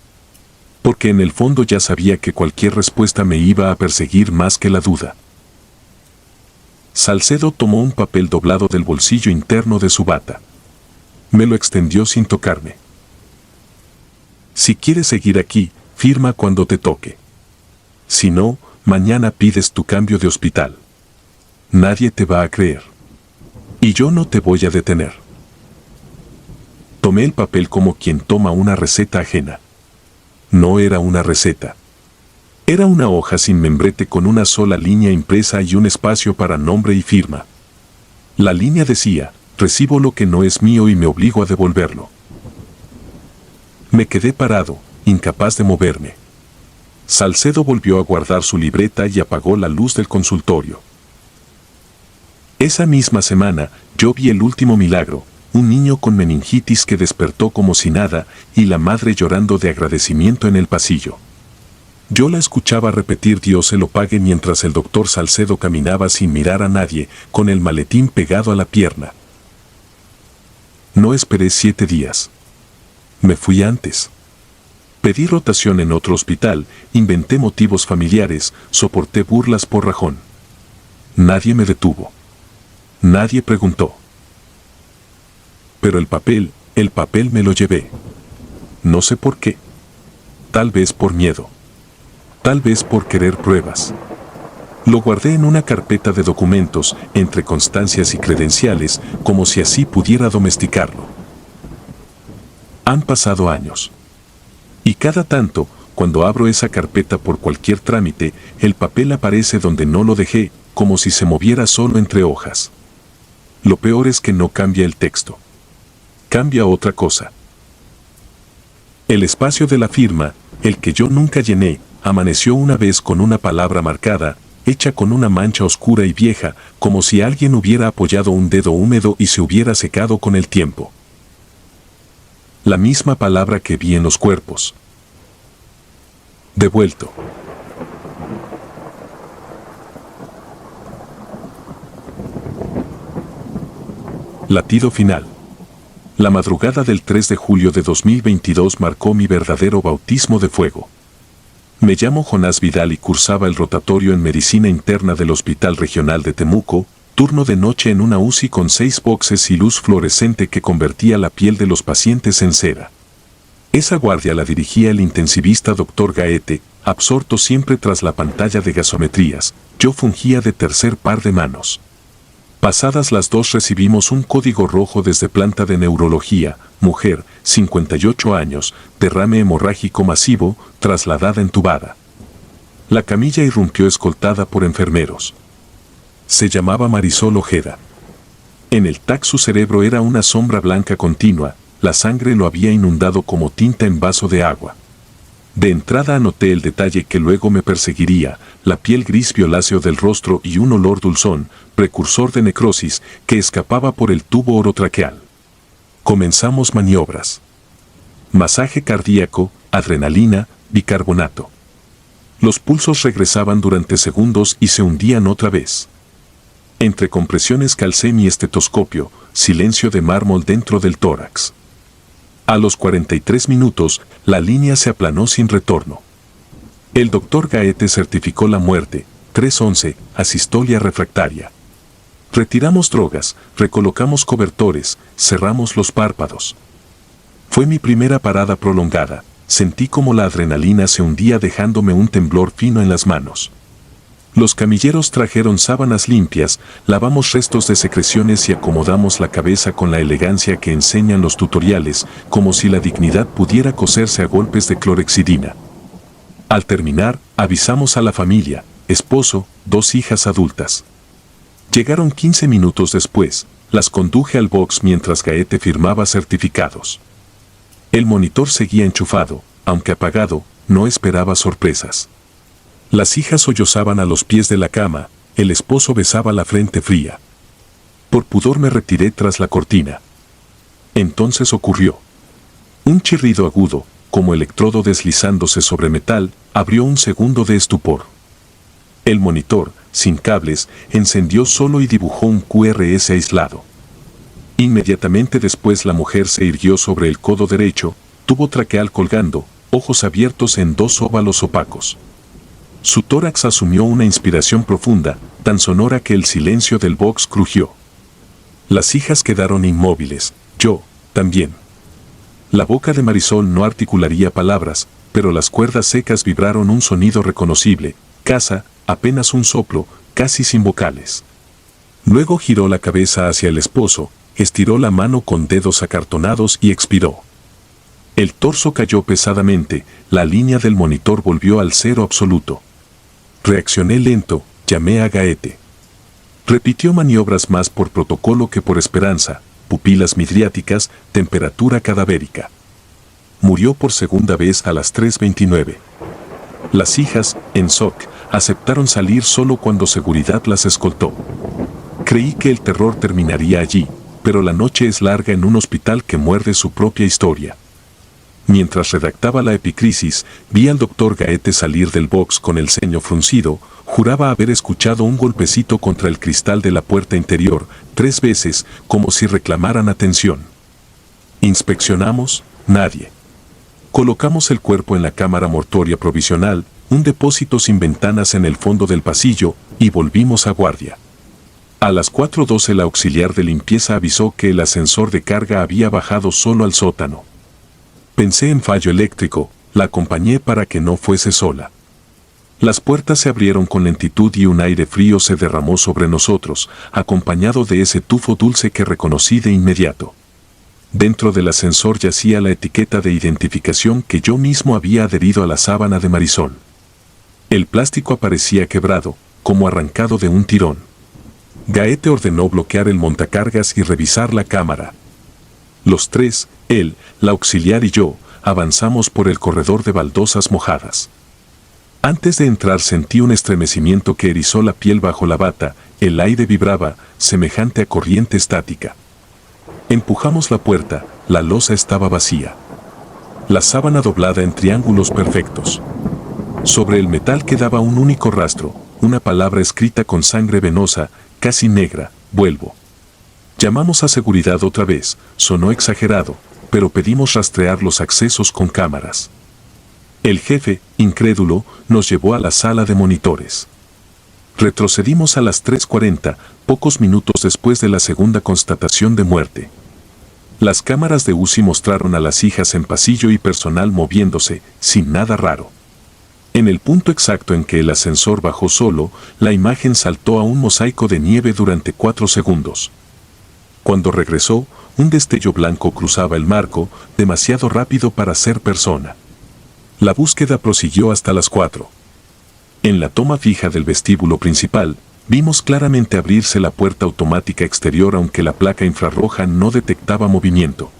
Porque en el fondo ya sabía que cualquier respuesta me iba a perseguir más que la duda. Salcedo tomó un papel doblado del bolsillo interno de su bata. Me lo extendió sin tocarme. Si quieres seguir aquí, firma cuando te toque. Si no, mañana pides tu cambio de hospital. Nadie te va a creer. Y yo no te voy a detener. Tomé el papel como quien toma una receta ajena. No era una receta. Era una hoja sin membrete con una sola línea impresa y un espacio para nombre y firma. La línea decía: recibo lo que no es mío y me obligo a devolverlo. Me quedé parado, incapaz de moverme. Salcedo volvió a guardar su libreta y apagó la luz del consultorio. Esa misma semana, yo vi El último milagro, un niño con meningitis que despertó como si nada y la madre llorando de agradecimiento en el pasillo. Yo la escuchaba repetir Dios se lo pague mientras el doctor Salcedo caminaba sin mirar a nadie, con el maletín pegado a la pierna. No esperé 7 días. Me fui antes. Pedí rotación en otro hospital, inventé motivos familiares, soporté burlas por rajón. Nadie me detuvo. Nadie preguntó. Pero el papel me lo llevé. No sé por qué. Tal vez por miedo. Tal vez por querer pruebas. Lo guardé en una carpeta de documentos, entre constancias y credenciales, como si así pudiera domesticarlo. Han pasado años. Y cada tanto, cuando abro esa carpeta por cualquier trámite, el papel aparece donde no lo dejé, como si se moviera solo entre hojas. Lo peor es que no cambia el texto. Cambia otra cosa. El espacio de la firma, el que yo nunca llené, amaneció una vez con una palabra marcada, hecha con una mancha oscura y vieja, como si alguien hubiera apoyado un dedo húmedo y se hubiera secado con el tiempo. La misma palabra que vi en los cuerpos. Devuelto. Latido final. La madrugada del 3 de julio de 2022 marcó mi verdadero bautismo de fuego. Me llamo Jonás Vidal y cursaba el rotatorio en medicina interna del Hospital Regional de Temuco, turno de noche en una UCI con 6 boxes y luz fluorescente que convertía la piel de los pacientes en cera. Esa guardia la dirigía el intensivista Dr. Gaete, absorto siempre tras la pantalla de gasometrías. Yo fungía de tercer par de manos. Pasadas las 2 recibimos un código rojo desde planta de neurología, mujer, 58 años, derrame hemorrágico masivo, trasladada entubada. La camilla irrumpió escoltada por enfermeros. Se llamaba Marisol Ojeda. En el TAC su cerebro era una sombra blanca continua, la sangre lo había inundado como tinta en vaso de agua. De entrada anoté el detalle que luego me perseguiría, la piel gris violáceo del rostro y un olor dulzón, precursor de necrosis, que escapaba por el tubo orotraqueal. Comenzamos maniobras. Masaje cardíaco, adrenalina, bicarbonato. Los pulsos regresaban durante segundos y se hundían otra vez. Entre compresiones calcé mi estetoscopio, silencio de mármol dentro del tórax. A los 43 minutos, la línea se aplanó sin retorno. El doctor Gaete certificó la muerte, 311, asistolia refractaria. Retiramos drogas, recolocamos cobertores, cerramos los párpados. Fue mi primera parada prolongada, sentí como la adrenalina se hundía dejándome un temblor fino en las manos. Los camilleros trajeron sábanas limpias, lavamos restos de secreciones y acomodamos la cabeza con la elegancia que enseñan los tutoriales, como si la dignidad pudiera coserse a golpes de clorexidina. Al terminar, avisamos a la familia, esposo, 2 hijas adultas. Llegaron 15 minutos después, las conduje al box mientras Gaete firmaba certificados. El monitor seguía enchufado, aunque apagado, no esperaba sorpresas. Las hijas sollozaban a los pies de la cama, el esposo besaba la frente fría. Por pudor me retiré tras la cortina. Entonces ocurrió. Un chirrido agudo, como electrodo deslizándose sobre metal, abrió un segundo de estupor. El monitor, sin cables, encendió solo y dibujó un QRS aislado. Inmediatamente después la mujer se irguió sobre el codo derecho, tubo traqueal colgando, ojos abiertos en dos óvalos opacos. Su tórax asumió una inspiración profunda, tan sonora que el silencio del box crujió. Las hijas quedaron inmóviles, yo, también. La boca de Marisol no articularía palabras, pero las cuerdas secas vibraron un sonido reconocible, casa, apenas un soplo, casi sin vocales. Luego giró la cabeza hacia el esposo, estiró la mano con dedos acartonados y expiró. El torso cayó pesadamente, la línea del monitor volvió al cero absoluto. Reaccioné lento, llamé a Gaete. Repitió maniobras más por protocolo que por esperanza, pupilas midriáticas, temperatura cadavérica. Murió por segunda vez a las 3:29. Las hijas, en shock, aceptaron salir solo cuando seguridad las escoltó. Creí que el terror terminaría allí, pero la noche es larga en un hospital que muerde su propia historia. Mientras redactaba la epicrisis, vi al doctor Gaete salir del box con el ceño fruncido. Juraba haber escuchado un golpecito contra el cristal de la puerta interior, 3 veces, como si reclamaran atención. Inspeccionamos, nadie. Colocamos el cuerpo en la cámara mortuoria provisional, un depósito sin ventanas en el fondo del pasillo, y volvimos a guardia. A las 4:12 la auxiliar de limpieza avisó que el ascensor de carga había bajado solo al sótano. Pensé en fallo eléctrico, la acompañé para que no fuese sola. Las puertas se abrieron con lentitud y un aire frío se derramó sobre nosotros, acompañado de ese tufo dulce que reconocí de inmediato. Dentro del ascensor yacía la etiqueta de identificación que yo mismo había adherido a la sábana de Marisol. El plástico aparecía quebrado, como arrancado de un tirón. Gaete ordenó bloquear el montacargas y revisar la cámara. Los tres, él, la auxiliar y yo, avanzamos por el corredor de baldosas mojadas. Antes de entrar sentí un estremecimiento que erizó la piel bajo la bata, el aire vibraba, semejante a corriente estática. Empujamos la puerta, la losa estaba vacía. La sábana doblada en triángulos perfectos. Sobre el metal quedaba un único rastro, una palabra escrita con sangre venosa, casi negra, vuelvo. Llamamos a seguridad otra vez, sonó exagerado, pero pedimos rastrear los accesos con cámaras. El jefe, incrédulo, nos llevó a la sala de monitores. Retrocedimos a las 3:40, pocos minutos después de la segunda constatación de muerte. Las cámaras de UCI mostraron a las hijas en pasillo y personal moviéndose, sin nada raro. En el punto exacto en que el ascensor bajó solo, la imagen saltó a un mosaico de nieve durante 4 segundos. Cuando regresó, un destello blanco cruzaba el marco, demasiado rápido para ser persona. La búsqueda prosiguió hasta las 4. En la toma fija del vestíbulo principal, vimos claramente abrirse la puerta automática exterior aunque la placa infrarroja no detectaba movimiento.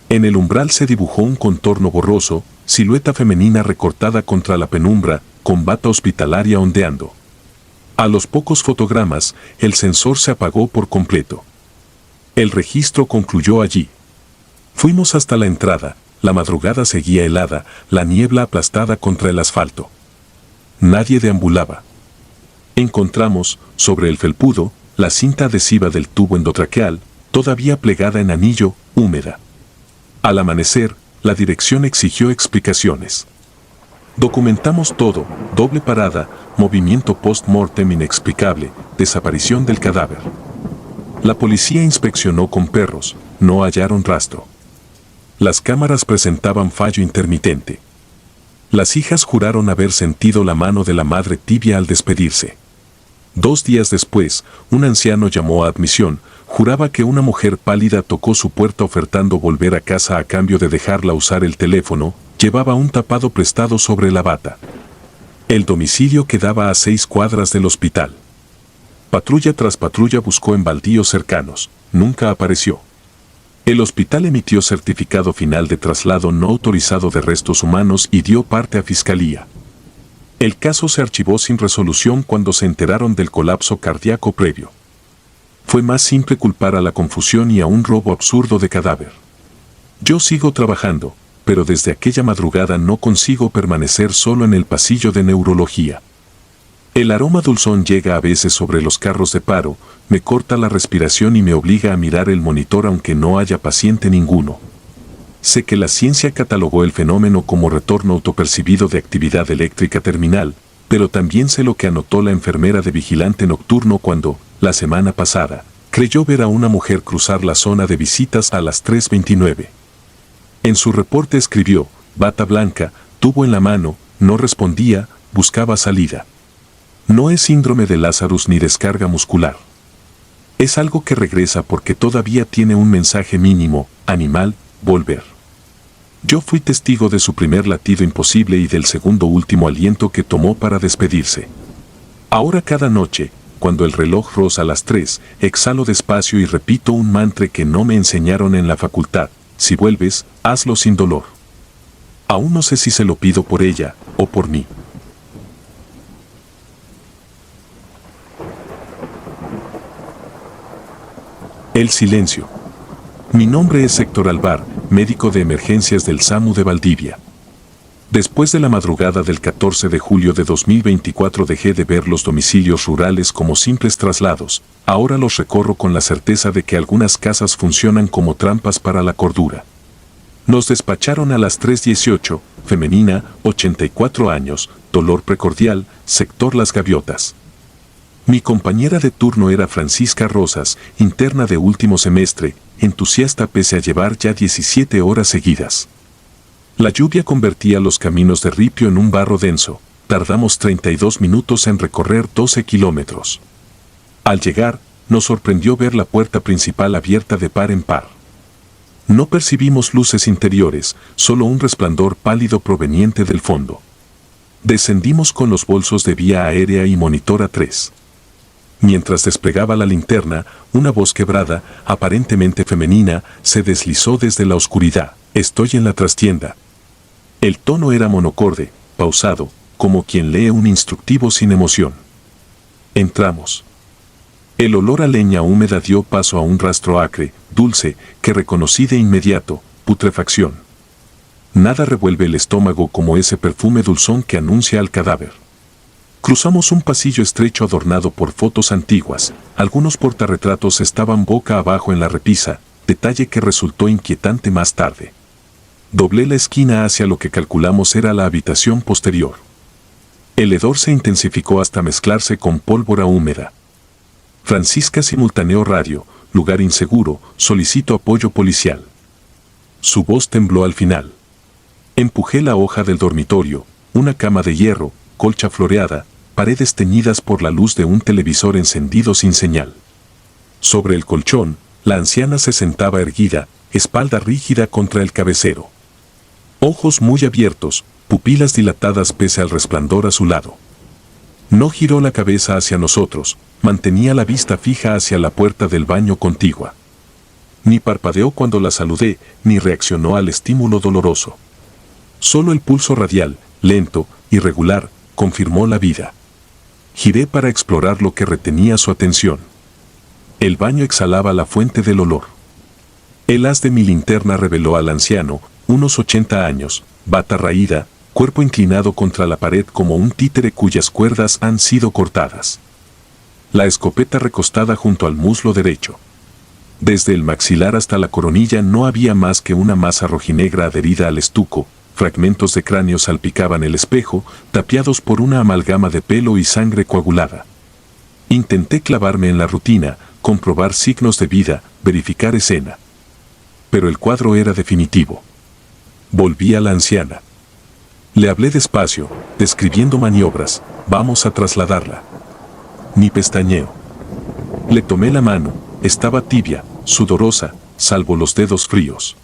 En el umbral se dibujó un contorno borroso, silueta femenina recortada contra la penumbra, con bata hospitalaria ondeando. A los pocos fotogramas, el sensor se apagó por completo. El registro concluyó allí. Fuimos hasta la entrada, la madrugada seguía helada, la niebla aplastada contra el asfalto. Nadie deambulaba. Encontramos, sobre el felpudo, la cinta adhesiva del tubo endotraqueal, todavía plegada en anillo, húmeda. Al amanecer, la dirección exigió explicaciones. Documentamos todo, doble parada, movimiento post-mortem inexplicable, desaparición del cadáver. La policía inspeccionó con perros, no hallaron rastro. Las cámaras presentaban fallo intermitente. Las hijas juraron haber sentido la mano de la madre tibia al despedirse. 2 días después, un anciano llamó a admisión, juraba que una mujer pálida tocó su puerta ofertando volver a casa a cambio de dejarla usar el teléfono, llevaba un tapado prestado sobre la bata. El domicilio quedaba a 6 cuadras del hospital. Patrulla tras patrulla buscó en baldíos cercanos, nunca apareció. El hospital emitió certificado final de traslado no autorizado de restos humanos y dio parte a fiscalía. El caso se archivó sin resolución cuando se enteraron del colapso cardíaco previo. Fue más simple culpar a la confusión y a un robo absurdo de cadáver. Yo sigo trabajando, pero desde aquella madrugada no consigo permanecer solo en el pasillo de neurología. El aroma dulzón llega a veces sobre los carros de paro, me corta la respiración y me obliga a mirar el monitor aunque no haya paciente ninguno. Sé que la ciencia catalogó el fenómeno como retorno autopercibido de actividad eléctrica terminal, pero también sé lo que anotó la enfermera de vigilante nocturno cuando, la semana pasada, creyó ver a una mujer cruzar la zona de visitas a las 3:29. En su reporte escribió, bata blanca, tubo en la mano, no respondía, buscaba salida. No es síndrome de Lazarus ni descarga muscular. Es algo que regresa porque todavía tiene un mensaje mínimo, animal, volver. Yo fui testigo de su primer latido imposible y del segundo último aliento que tomó para despedirse. Ahora cada noche, cuando el reloj roza las 3, exhalo despacio y repito un mantra que no me enseñaron en la facultad: si vuelves, hazlo sin dolor. Aún no sé si se lo pido por ella o por mí. El silencio. Mi nombre es Héctor Alvar, médico de emergencias del SAMU de Valdivia. Después de la madrugada del 14 de julio de 2024 dejé de ver los domicilios rurales como simples traslados, ahora los recorro con la certeza de que algunas casas funcionan como trampas para la cordura. Nos despacharon a las 3:18, femenina, 84 años, dolor precordial, sector Las Gaviotas. Mi compañera de turno era Francisca Rosas, interna de último semestre, entusiasta pese a llevar ya 17 horas seguidas. La lluvia convertía los caminos de ripio en un barro denso. Tardamos 32 minutos en recorrer 12 kilómetros. Al llegar, nos sorprendió ver la puerta principal abierta de par en par. No percibimos luces interiores, solo un resplandor pálido proveniente del fondo. Descendimos con los bolsos de vía aérea y monitor A3. Mientras desplegaba la linterna, una voz quebrada, aparentemente femenina, se deslizó desde la oscuridad. Estoy en la trastienda. El tono era monocorde, pausado, como quien lee un instructivo sin emoción. Entramos. El olor a leña húmeda dio paso a un rastro acre, dulce, que reconocí de inmediato: putrefacción. Nada revuelve el estómago como ese perfume dulzón que anuncia al cadáver. Cruzamos un pasillo estrecho adornado por fotos antiguas. Algunos portarretratos estaban boca abajo en la repisa, detalle que resultó inquietante más tarde. Doblé la esquina hacia lo que calculamos era la habitación posterior. El hedor se intensificó hasta mezclarse con pólvora húmeda. Francisca simultaneó radio: lugar inseguro, solicito apoyo policial. Su voz tembló al final. Empujé la hoja del dormitorio: una cama de hierro, colcha floreada, paredes teñidas por la luz de un televisor encendido sin señal. Sobre el colchón, la anciana se sentaba erguida, espalda rígida contra el cabecero. Ojos muy abiertos, pupilas dilatadas pese al resplandor a su lado. No giró la cabeza hacia nosotros, mantenía la vista fija hacia la puerta del baño contigua. Ni parpadeó cuando la saludé, ni reaccionó al estímulo doloroso. Solo el pulso radial, lento, irregular, confirmó la vida. Giré para explorar lo que retenía su atención. El baño exhalaba la fuente del olor. El haz de mi linterna reveló al anciano, unos 80 años, bata raída, cuerpo inclinado contra la pared como un títere cuyas cuerdas han sido cortadas. La escopeta recostada junto al muslo derecho. Desde el maxilar hasta la coronilla no había más que una masa rojinegra adherida al estuco. Fragmentos de cráneo salpicaban el espejo, tapiados por una amalgama de pelo y sangre coagulada. Intenté clavarme en la rutina, comprobar signos de vida, verificar escena. Pero el cuadro era definitivo. Volví a la anciana. Le hablé despacio, describiendo maniobras: vamos a trasladarla. Ni pestañeo. Le tomé la mano, estaba tibia, sudorosa, salvo los dedos fríos.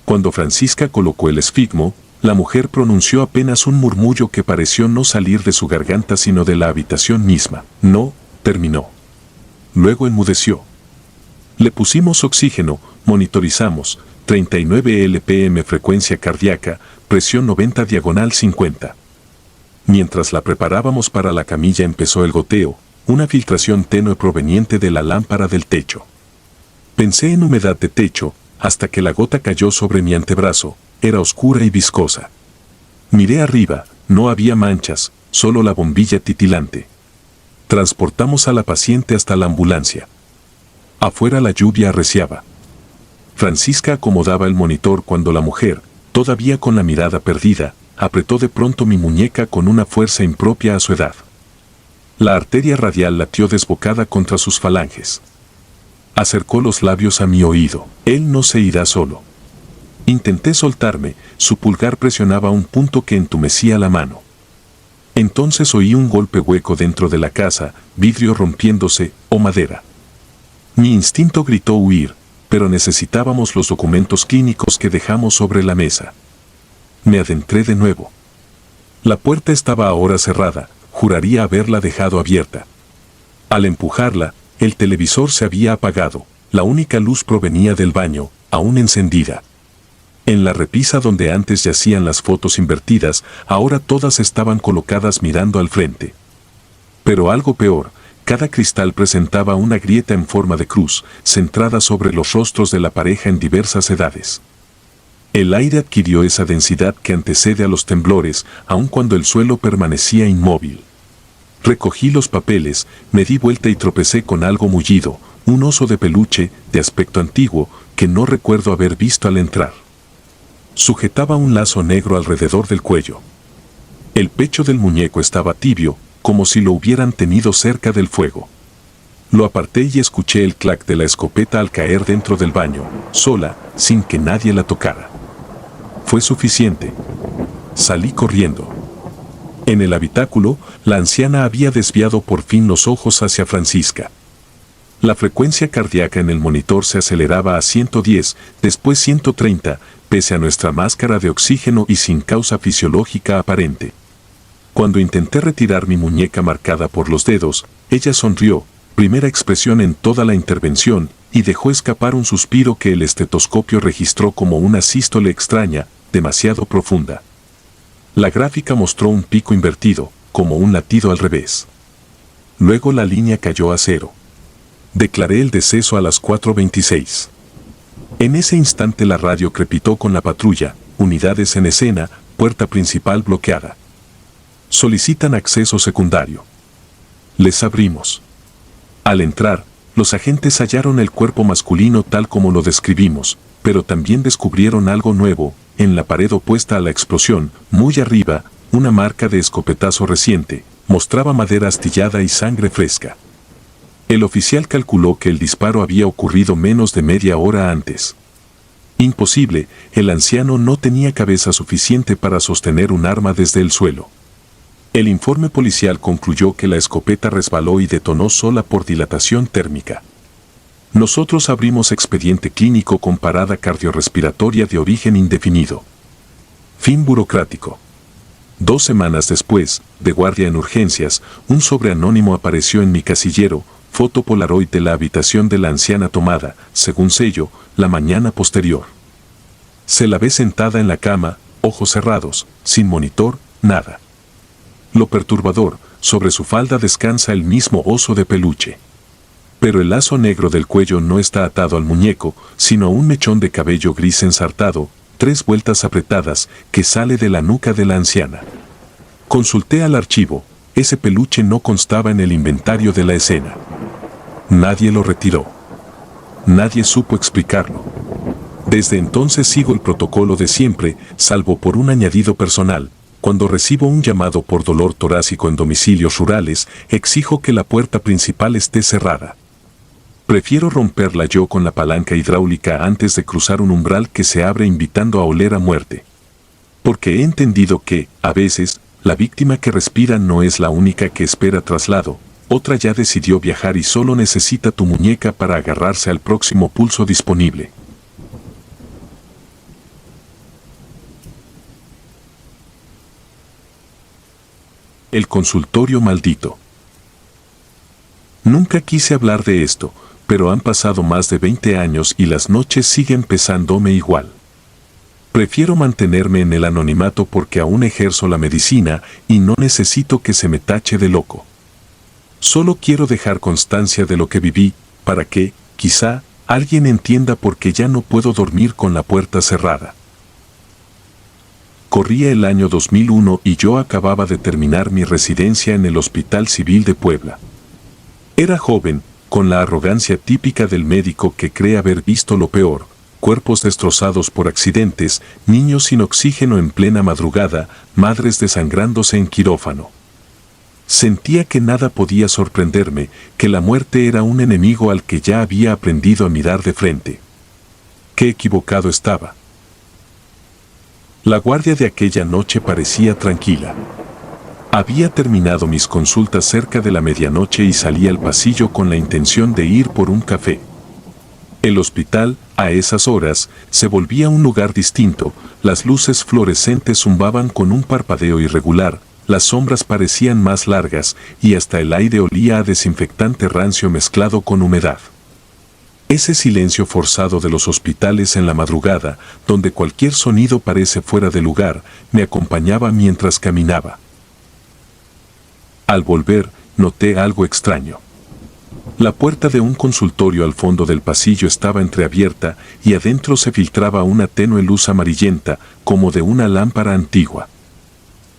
Cuando Francisca colocó el esfigmo, la mujer pronunció apenas un murmullo que pareció no salir de su garganta sino de la habitación misma. No, terminó. Luego enmudeció. Le pusimos oxígeno, monitorizamos: 39 LPM frecuencia cardíaca, presión 90 diagonal 50. Mientras la preparábamos para la camilla empezó el goteo, una filtración tenue proveniente de la lámpara del techo. Pensé en humedad de techo, hasta que la gota cayó sobre mi antebrazo. Era oscura y viscosa. Miré arriba, no había manchas, solo la bombilla titilante. Transportamos a la paciente hasta la ambulancia. Afuera la lluvia arreciaba. Francisca acomodaba el monitor cuando la mujer, todavía con la mirada perdida, apretó de pronto mi muñeca con una fuerza impropia a su edad. La arteria radial latió desbocada contra sus falanges. Acercó los labios a mi oído. Él no se irá solo. Intenté soltarme, su pulgar presionaba un punto que entumecía la mano. Entonces oí un golpe hueco dentro de la casa, vidrio rompiéndose, o madera. Mi instinto gritó huir, pero necesitábamos los documentos clínicos que dejamos sobre la mesa. Me adentré de nuevo. La puerta estaba ahora cerrada, juraría haberla dejado abierta. Al empujarla, el televisor se había apagado, la única luz provenía del baño, aún encendida. En la repisa donde antes yacían las fotos invertidas, ahora todas estaban colocadas mirando al frente. Pero algo peor, cada cristal presentaba una grieta en forma de cruz, centrada sobre los rostros de la pareja en diversas edades. El aire adquirió esa densidad que antecede a los temblores, aun cuando el suelo permanecía inmóvil. Recogí los papeles, me di vuelta y tropecé con algo mullido, un oso de peluche, de aspecto antiguo, que no recuerdo haber visto al entrar. Sujetaba un lazo negro alrededor del cuello. El pecho del muñeco estaba tibio, como si lo hubieran tenido cerca del fuego. Lo aparté y escuché el clac de la escopeta al caer dentro del baño, sola, sin que nadie la tocara. Fue suficiente. Salí corriendo. En el habitáculo, la anciana había desviado por fin los ojos hacia Francisca. La frecuencia cardíaca en el monitor se aceleraba a 110, después 130, pese a nuestra máscara de oxígeno y sin causa fisiológica aparente. Cuando intenté retirar mi muñeca marcada por los dedos, ella sonrió, primera expresión en toda la intervención, y dejó escapar un suspiro que el estetoscopio registró como una sístole extraña, demasiado profunda. La gráfica mostró un pico invertido, como un latido al revés. Luego la línea cayó a cero. Declaré el deceso a las 4:26. En ese instante la radio crepitó con la patrulla, unidades en escena, puerta principal bloqueada. Solicitan acceso secundario. Les abrimos. Al entrar, los agentes hallaron el cuerpo masculino tal como lo describimos, pero también descubrieron algo nuevo. En la pared opuesta a la explosión, muy arriba, una marca de escopetazo reciente, mostraba madera astillada y sangre fresca. El oficial calculó que el disparo había ocurrido menos de media hora antes. Imposible, el anciano no tenía cabeza suficiente para sostener un arma desde el suelo. El informe policial concluyó que la escopeta resbaló y detonó sola por dilatación térmica. Nosotros abrimos expediente clínico con parada cardiorrespiratoria de origen indefinido. Fin burocrático. 2 semanas después, de guardia en urgencias, un sobre anónimo apareció en mi casillero, foto polaroid de la habitación de la anciana tomada, según sello, la mañana posterior. Se la ve sentada en la cama, ojos cerrados, sin monitor, nada. Lo perturbador, sobre su falda descansa el mismo oso de peluche. Pero el lazo negro del cuello no está atado al muñeco, sino a un mechón de cabello gris ensartado, 3 vueltas apretadas, que sale de la nuca de la anciana. Consulté al archivo, ese peluche no constaba en el inventario de la escena. Nadie lo retiró. Nadie supo explicarlo. Desde entonces sigo el protocolo de siempre, salvo por un añadido personal. Cuando recibo un llamado por dolor torácico en domicilios rurales, exijo que la puerta principal esté cerrada. Prefiero romperla yo con la palanca hidráulica antes de cruzar un umbral que se abre invitando a oler a muerte. Porque he entendido que, a veces, la víctima que respira no es la única que espera traslado, otra ya decidió viajar y solo necesita tu muñeca para agarrarse al próximo pulso disponible. El consultorio maldito. Nunca quise hablar de esto, pero han pasado más de 20 años y las noches siguen pesándome igual. Prefiero mantenerme en el anonimato porque aún ejerzo la medicina y no necesito que se me tache de loco. Solo quiero dejar constancia de lo que viví, para que, quizá, alguien entienda por qué ya no puedo dormir con la puerta cerrada. Corría el año 2001 y yo acababa de terminar mi residencia en el Hospital Civil de Puebla. Era joven, con la arrogancia típica del médico que cree haber visto lo peor, cuerpos destrozados por accidentes, niños sin oxígeno en plena madrugada, madres desangrándose en quirófano. Sentía que nada podía sorprenderme, que la muerte era un enemigo al que ya había aprendido a mirar de frente. Qué equivocado estaba. La guardia de aquella noche parecía tranquila. Había terminado mis consultas cerca de la medianoche y salí al pasillo con la intención de ir por un café. El hospital, a esas horas, se volvía un lugar distinto, las luces fluorescentes zumbaban con un parpadeo irregular, las sombras parecían más largas y hasta el aire olía a desinfectante rancio mezclado con humedad. Ese silencio forzado de los hospitales en la madrugada, donde cualquier sonido parece fuera de lugar, me acompañaba mientras caminaba. Al volver, noté algo extraño. La puerta de un consultorio al fondo del pasillo estaba entreabierta y adentro se filtraba una tenue luz amarillenta, como de una lámpara antigua.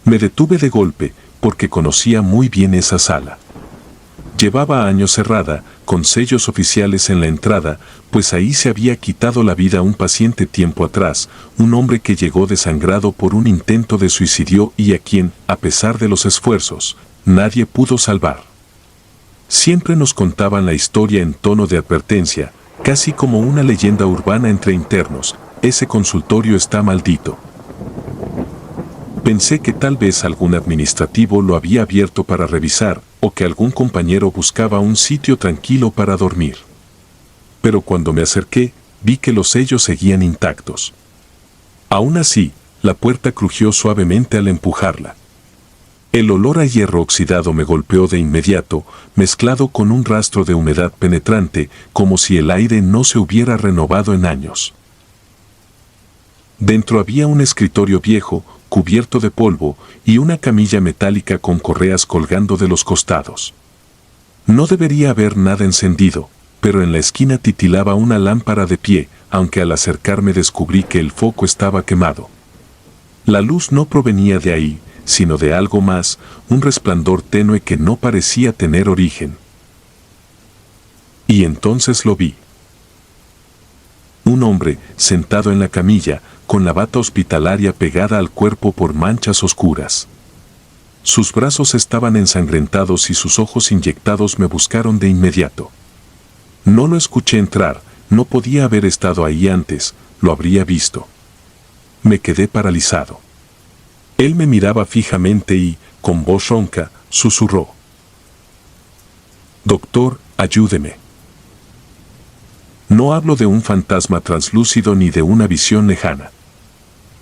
Me detuve de golpe, porque conocía muy bien esa sala. Llevaba años cerrada, con sellos oficiales en la entrada, pues ahí se había quitado la vida un paciente tiempo atrás, un hombre que llegó desangrado por un intento de suicidio y a quien, a pesar de los esfuerzos, nadie pudo salvar. Siempre nos contaban la historia en tono de advertencia, casi como una leyenda urbana entre internos: ese consultorio está maldito. Pensé que tal vez algún administrativo lo había abierto para revisar, o que algún compañero buscaba un sitio tranquilo para dormir. Pero cuando me acerqué, vi que los sellos seguían intactos. Aún así, la puerta crujió suavemente al empujarla. El olor a hierro oxidado me golpeó de inmediato, mezclado con un rastro de humedad penetrante, como si el aire no se hubiera renovado en años. Dentro había un escritorio viejo, cubierto de polvo, y una camilla metálica con correas colgando de los costados. No debería haber nada encendido, pero en la esquina titilaba una lámpara de pie, aunque al acercarme descubrí que el foco estaba quemado. La luz no provenía de ahí, sino de algo más, un resplandor tenue que no parecía tener origen. Y entonces lo vi. Un hombre, sentado en la camilla, con la bata hospitalaria pegada al cuerpo por manchas oscuras. Sus brazos estaban ensangrentados y sus ojos inyectados me buscaron de inmediato. No lo escuché entrar, no podía haber estado ahí antes, lo habría visto. Me quedé paralizado. Él me miraba fijamente y, con voz ronca, susurró: «Doctor, ayúdeme». No hablo de un fantasma translúcido ni de una visión lejana.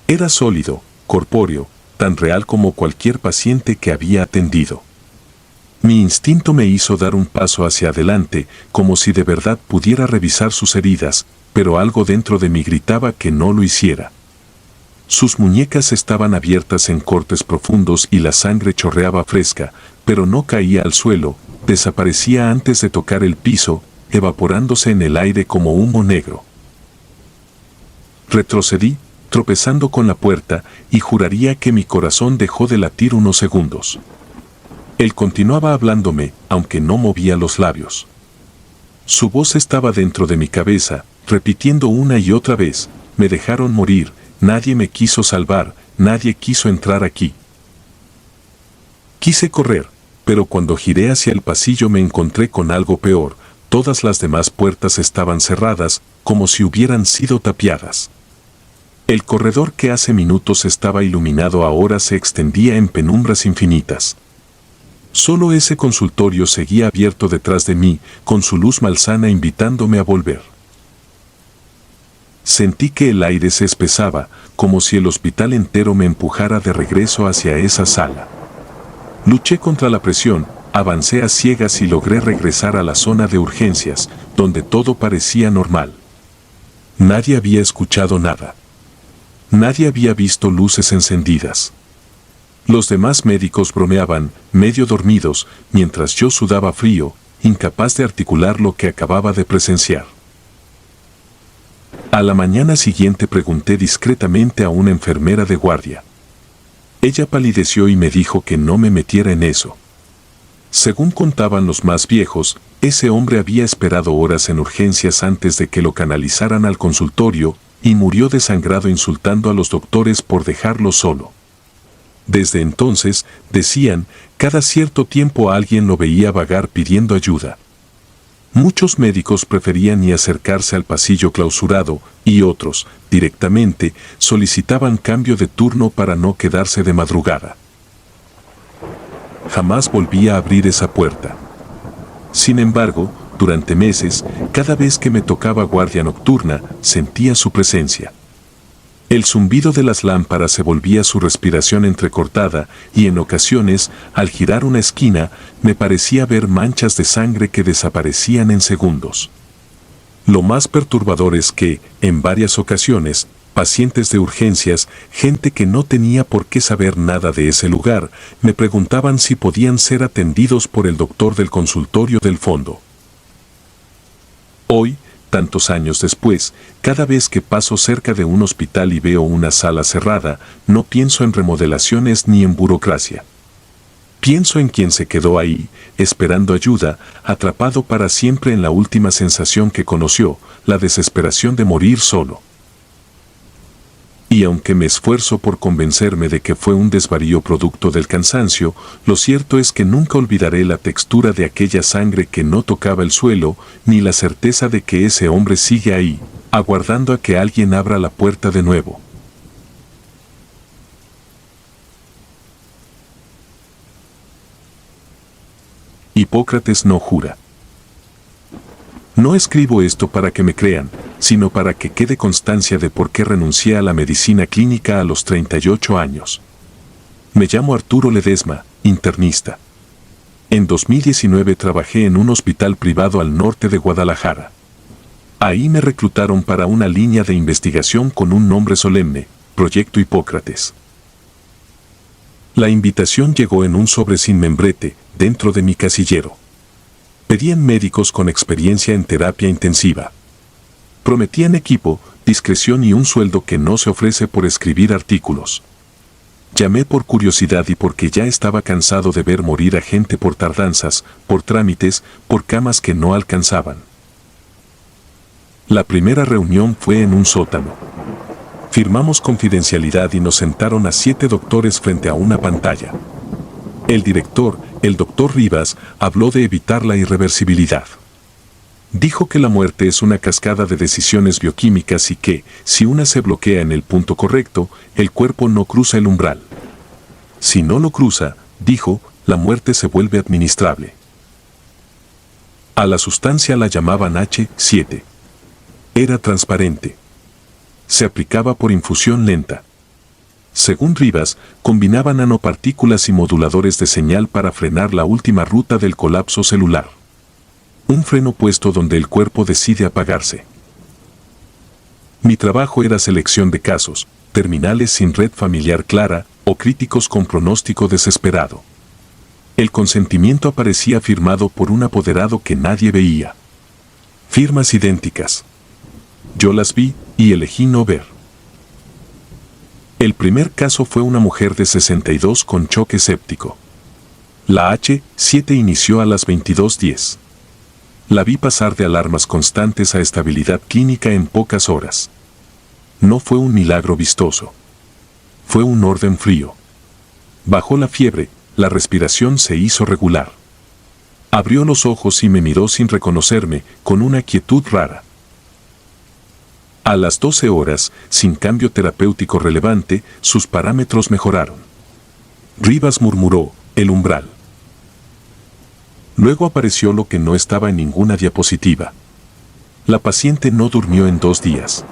Era sólido, corpóreo, tan real como cualquier paciente que había atendido. Mi instinto me hizo dar un paso hacia adelante, como si de verdad pudiera revisar sus heridas, pero algo dentro de mí gritaba que no lo hiciera. Sus muñecas estaban abiertas en cortes profundos y la sangre chorreaba fresca, pero no caía al suelo, desaparecía antes de tocar el piso, evaporándose en el aire como humo negro. Retrocedí, tropezando con la puerta, y juraría que mi corazón dejó de latir unos segundos. Él continuaba hablándome, aunque no movía los labios. Su voz estaba dentro de mi cabeza, repitiendo una y otra vez: «Me dejaron morir, nadie me quiso salvar, nadie quiso entrar aquí». Quise correr, pero cuando giré hacia el pasillo me encontré con algo peor: todas las demás puertas estaban cerradas, como si hubieran sido tapiadas. El corredor que hace minutos estaba iluminado ahora se extendía en penumbras infinitas. Solo ese consultorio seguía abierto detrás de mí, con su luz malsana invitándome a volver. Sentí que el aire se espesaba, como si el hospital entero me empujara de regreso hacia esa sala. Luché contra la presión, avancé a ciegas y logré regresar a la zona de urgencias, donde todo parecía normal. Nadie había escuchado nada. Nadie había visto luces encendidas. Los demás médicos bromeaban, medio dormidos, mientras yo sudaba frío, incapaz de articular lo que acababa de presenciar. A la mañana siguiente pregunté discretamente a una enfermera de guardia. Ella palideció y me dijo que no me metiera en eso. Según contaban los más viejos, Ese hombre había esperado horas en urgencias antes de que lo canalizaran al consultorio y murió desangrado insultando a los doctores por dejarlo solo. Desde entonces, decían, cada cierto tiempo alguien lo veía vagar pidiendo ayuda. Muchos médicos preferían ni acercarse al pasillo clausurado y otros, directamente, solicitaban cambio de turno para no quedarse de madrugada. Jamás volví a abrir esa puerta. Sin embargo, durante meses, cada vez que me tocaba guardia nocturna, sentía su presencia. El zumbido de las lámparas se volvía su respiración entrecortada y en ocasiones, al girar una esquina, me parecía ver manchas de sangre que desaparecían en segundos. Lo más perturbador es que, en varias ocasiones, pacientes de urgencias, gente que no tenía por qué saber nada de ese lugar, me preguntaban si podían ser atendidos por el doctor del consultorio del fondo. Hoy, tantos años después, cada vez que paso cerca de un hospital y veo una sala cerrada, no pienso en remodelaciones ni en burocracia. Pienso en quien se quedó ahí, esperando ayuda, atrapado para siempre en la última sensación que conoció, la desesperación de morir solo. Y aunque me esfuerzo por convencerme de que fue un desvarío producto del cansancio, lo cierto es que nunca olvidaré la textura de aquella sangre que no tocaba el suelo, ni la certeza de que ese hombre sigue ahí, aguardando a que alguien abra la puerta de nuevo. Hipócrates no jura. No escribo esto para que me crean, sino para que quede constancia de por qué renuncié a la medicina clínica a los 38 años. Me llamo Arturo Ledesma, internista. En 2019 trabajé en un hospital privado al norte de Guadalajara. Ahí me reclutaron para una línea de investigación con un nombre solemne, Proyecto Hipócrates. La invitación llegó en un sobre sin membrete, dentro de mi casillero. Pedían médicos con experiencia en terapia intensiva. Prometían equipo, discreción y un sueldo que no se ofrece por escribir artículos. Llamé por curiosidad y porque ya estaba cansado de ver morir a gente por tardanzas, por trámites, por camas que no alcanzaban. La primera reunión fue en un sótano. Firmamos confidencialidad y nos sentaron a 7 doctores frente a una pantalla. El director, el doctor Rivas, habló de evitar la irreversibilidad. Dijo que la muerte es una cascada de decisiones bioquímicas y que, si una se bloquea en el punto correcto, el cuerpo no cruza el umbral. Si no lo cruza, dijo, la muerte se vuelve administrable. A la sustancia la llamaban H7. Era transparente. Se aplicaba por infusión lenta. Según Rivas, combinaba nanopartículas y moduladores de señal para frenar la última ruta del colapso celular. Un freno puesto donde el cuerpo decide apagarse. Mi trabajo era selección de casos, terminales sin red familiar clara o críticos con pronóstico desesperado. El consentimiento aparecía firmado por un apoderado que nadie veía. Firmas idénticas. Yo las vi y elegí no ver. El primer caso fue una mujer de 62 con choque séptico. La H7 inició a las 22:10. La vi pasar de alarmas constantes a estabilidad clínica en pocas horas. No fue un milagro vistoso. Fue un orden frío. Bajó la fiebre, la respiración se hizo regular. Abrió los ojos y me miró sin reconocerme, con una quietud rara. A las 12 horas, sin cambio terapéutico relevante, sus parámetros mejoraron. Rivas murmuró, el umbral. Luego apareció lo que no estaba en ninguna diapositiva. La paciente no durmió en 2 días.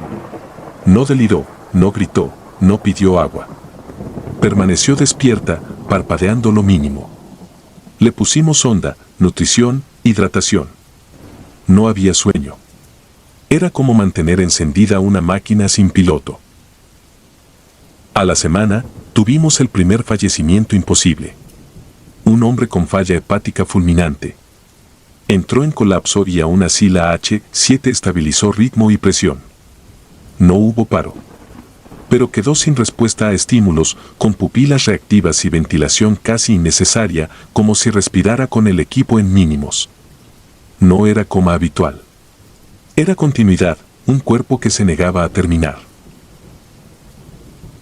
No deliró, no gritó, no pidió agua. Permaneció despierta, parpadeando lo mínimo. Le pusimos sonda, nutrición, hidratación. No había sueño. Era como mantener encendida una máquina sin piloto. A la semana, tuvimos el primer fallecimiento imposible. Un hombre con falla hepática fulminante. Entró en colapso y aún así la H7 estabilizó ritmo y presión. No hubo paro. Pero quedó sin respuesta a estímulos, con pupilas reactivas y ventilación casi innecesaria, como si respirara con el equipo en mínimos. No era coma habitual. Era continuidad, un cuerpo que se negaba a terminar.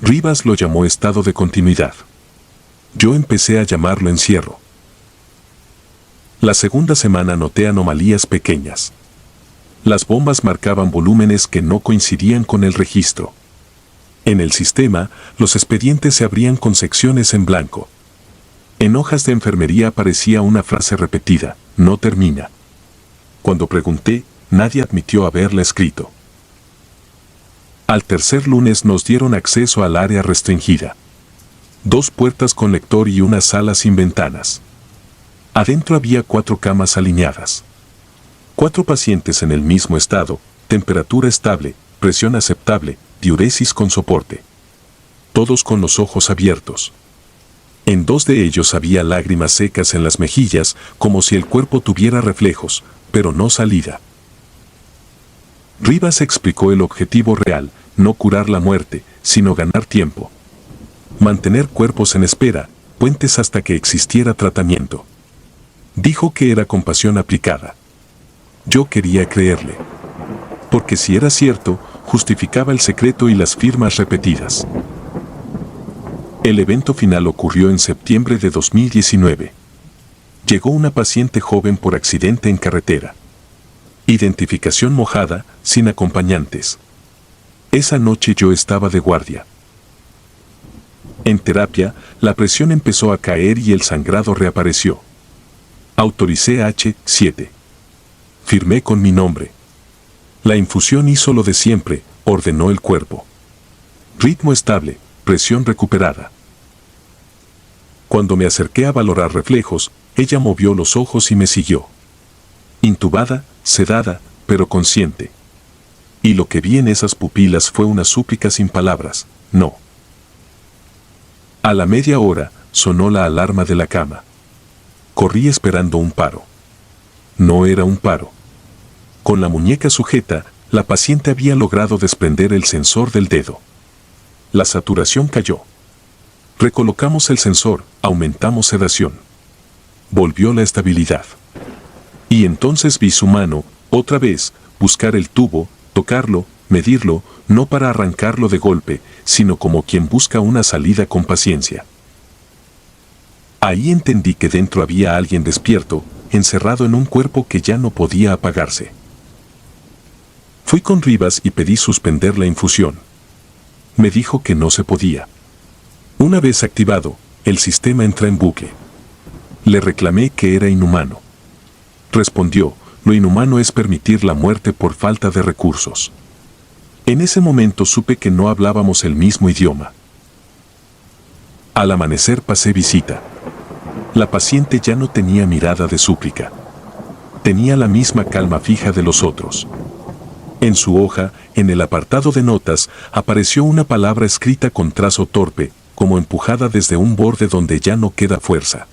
Rivas lo llamó estado de continuidad. Yo empecé a llamarlo encierro. La segunda semana noté anomalías pequeñas. Las bombas marcaban volúmenes que no coincidían con el registro. En el sistema, los expedientes se abrían con secciones en blanco. En hojas de enfermería aparecía una frase repetida: no termina. Cuando pregunté, nadie admitió haberla escrito. Al tercer lunes nos dieron acceso al área restringida. 2 puertas con lector y una sala sin ventanas. Adentro había 4 camas alineadas. 4 pacientes en el mismo estado, temperatura estable, presión aceptable, diuresis con soporte. Todos con los ojos abiertos. En 2 de ellos había lágrimas secas en las mejillas, como si el cuerpo tuviera reflejos, pero no salida. Rivas explicó el objetivo real: no curar la muerte, sino ganar tiempo. Mantener cuerpos en espera, puentes hasta que existiera tratamiento. Dijo que era compasión aplicada. Yo quería creerle. Porque si era cierto, justificaba el secreto y las firmas repetidas. El evento final ocurrió en septiembre de 2019. Llegó una paciente joven por accidente en carretera. Identificación mojada, sin acompañantes. Esa noche yo estaba de guardia. En terapia, la presión empezó a caer y el sangrado reapareció. Autoricé H7. Firmé con mi nombre. La infusión hizo lo de siempre, ordenó el cuerpo. Ritmo estable, presión recuperada. Cuando me acerqué a valorar reflejos, ella movió los ojos y me siguió. Intubada, sedada, pero consciente. Y lo que vi en esas pupilas fue una súplica sin palabras: no. A la media hora, sonó la alarma de la cama. Corrí esperando un paro. No era un paro. Con la muñeca sujeta, la paciente había logrado desprender el sensor del dedo. La saturación cayó. Recolocamos el sensor, aumentamos sedación. Volvió la estabilidad. Y entonces vi su mano, otra vez, buscar el tubo, tocarlo, medirlo, no para arrancarlo de golpe, sino como quien busca una salida con paciencia. Ahí entendí que dentro había alguien despierto, encerrado en un cuerpo que ya no podía apagarse. Fui con Rivas y pedí suspender la infusión. Me dijo que no se podía. Una vez activado, el sistema entra en bucle. Le reclamé que era inhumano. Respondió: lo inhumano es permitir la muerte por falta de recursos. En ese momento supe que no hablábamos el mismo idioma. Al amanecer pasé visita. La paciente ya no tenía mirada de súplica. Tenía la misma calma fija de los otros. En su hoja, en el apartado de notas, apareció una palabra escrita con trazo torpe, como empujada desde un borde donde ya no queda fuerza.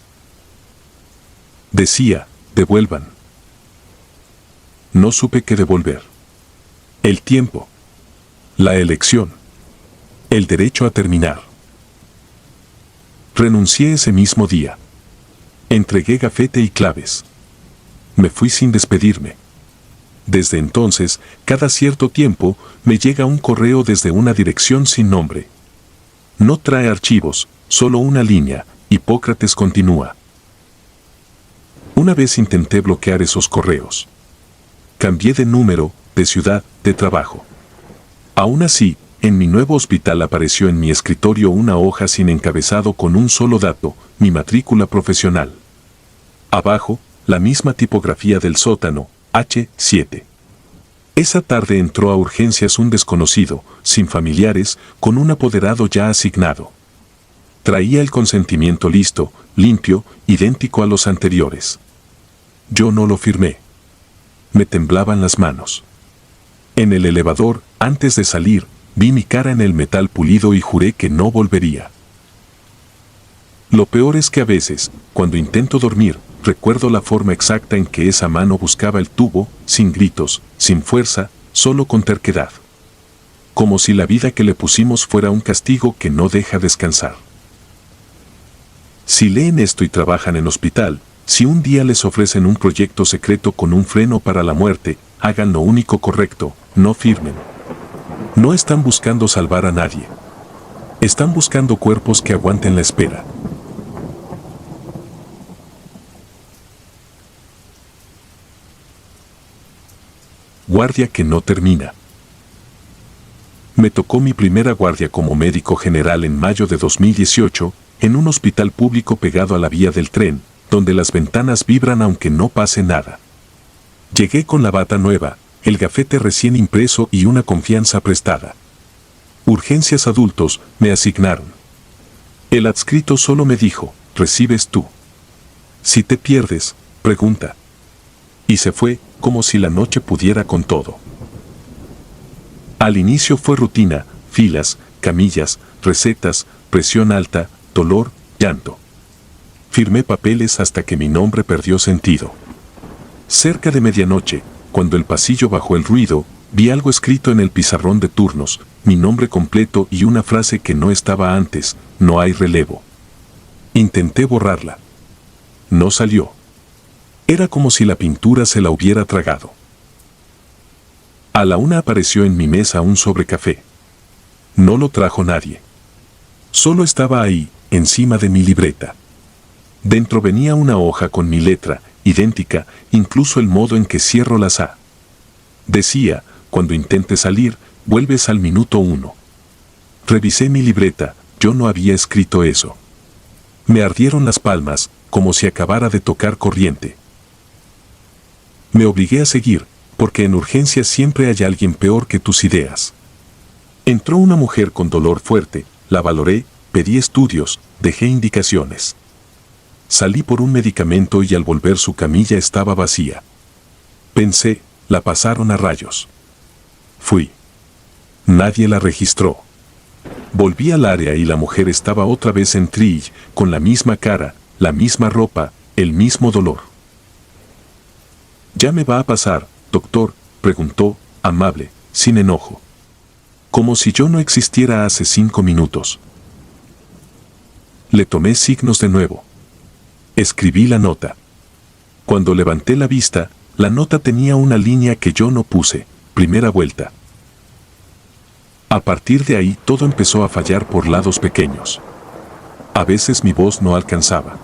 Decía: devuelvan. No supe qué devolver. El tiempo. La elección. El derecho a terminar. Renuncié ese mismo día. Entregué gafete y claves. Me fui sin despedirme. Desde entonces, cada cierto tiempo, me llega un correo desde una dirección sin nombre. No trae archivos, solo una línea: Hipócrates continúa. Una vez intenté bloquear esos correos. Cambié de número, de ciudad, de trabajo. Aún así, en mi nuevo hospital apareció en mi escritorio una hoja sin encabezado con un solo dato: mi matrícula profesional. Abajo, la misma tipografía del sótano: H7. Esa tarde entró a urgencias un desconocido, sin familiares, con un apoderado ya asignado. Traía el consentimiento listo, limpio, idéntico a los anteriores. Yo no lo firmé. Me temblaban las manos. En el elevador, antes de salir, vi mi cara en el metal pulido y juré que no volvería. Lo peor es que a veces, cuando intento dormir, recuerdo la forma exacta en que esa mano buscaba el tubo, sin gritos, sin fuerza, solo con terquedad. Como si la vida que le pusimos fuera un castigo que no deja descansar. Si leen esto y trabajan en hospital, Si un día les ofrecen un proyecto secreto con un freno para la muerte, hagan lo único correcto, no firmen. No están buscando salvar a nadie. Están buscando cuerpos que aguanten la espera. Guardia que no termina. Me tocó mi primera guardia como médico general en mayo de 2018, en un hospital público pegado a la vía del tren, donde las ventanas vibran aunque no pase nada. Llegué con la bata nueva, el gafete recién impreso y una confianza prestada. Urgencias adultos me asignaron. El adscrito solo me dijo, recibes tú. Si te pierdes, pregunta. Y se fue, como si la noche pudiera con todo. Al inicio fue rutina, filas, camillas, recetas, presión alta, dolor, llanto. Firmé papeles hasta que mi nombre perdió sentido. Cerca de medianoche, cuando el pasillo bajó el ruido, vi algo escrito en el pizarrón de turnos, mi nombre completo y una frase que no estaba antes, no hay relevo. Intenté borrarla. No salió. Era como si la pintura se la hubiera tragado. A la 1 apareció en mi mesa un sobre café. No lo trajo nadie. Solo estaba ahí, encima de mi libreta. Dentro venía una hoja con mi letra, idéntica, incluso el modo en que cierro las A. Decía, cuando intentes salir, vuelves al minuto 1. Revisé mi libreta, yo no había escrito eso. Me ardieron las palmas, como si acabara de tocar corriente. Me obligué a seguir, porque en urgencias siempre hay alguien peor que tus ideas. Entró una mujer con dolor fuerte, la valoré, pedí estudios, dejé indicaciones. Salí por un medicamento y al volver su camilla estaba vacía. Pensé, la pasaron a rayos. Fui. Nadie la registró. Volví al área y la mujer estaba otra vez en Trill, con la misma cara, la misma ropa, el mismo dolor. ¿Ya me va a pasar, doctor?, preguntó, amable, sin enojo. Como si yo no existiera hace 5 minutos. Le tomé signos de nuevo. Escribí la nota. Cuando levanté la vista, la nota tenía una línea que yo no puse, primera vuelta. A partir de ahí todo empezó a fallar por lados pequeños. A veces mi voz no alcanzaba.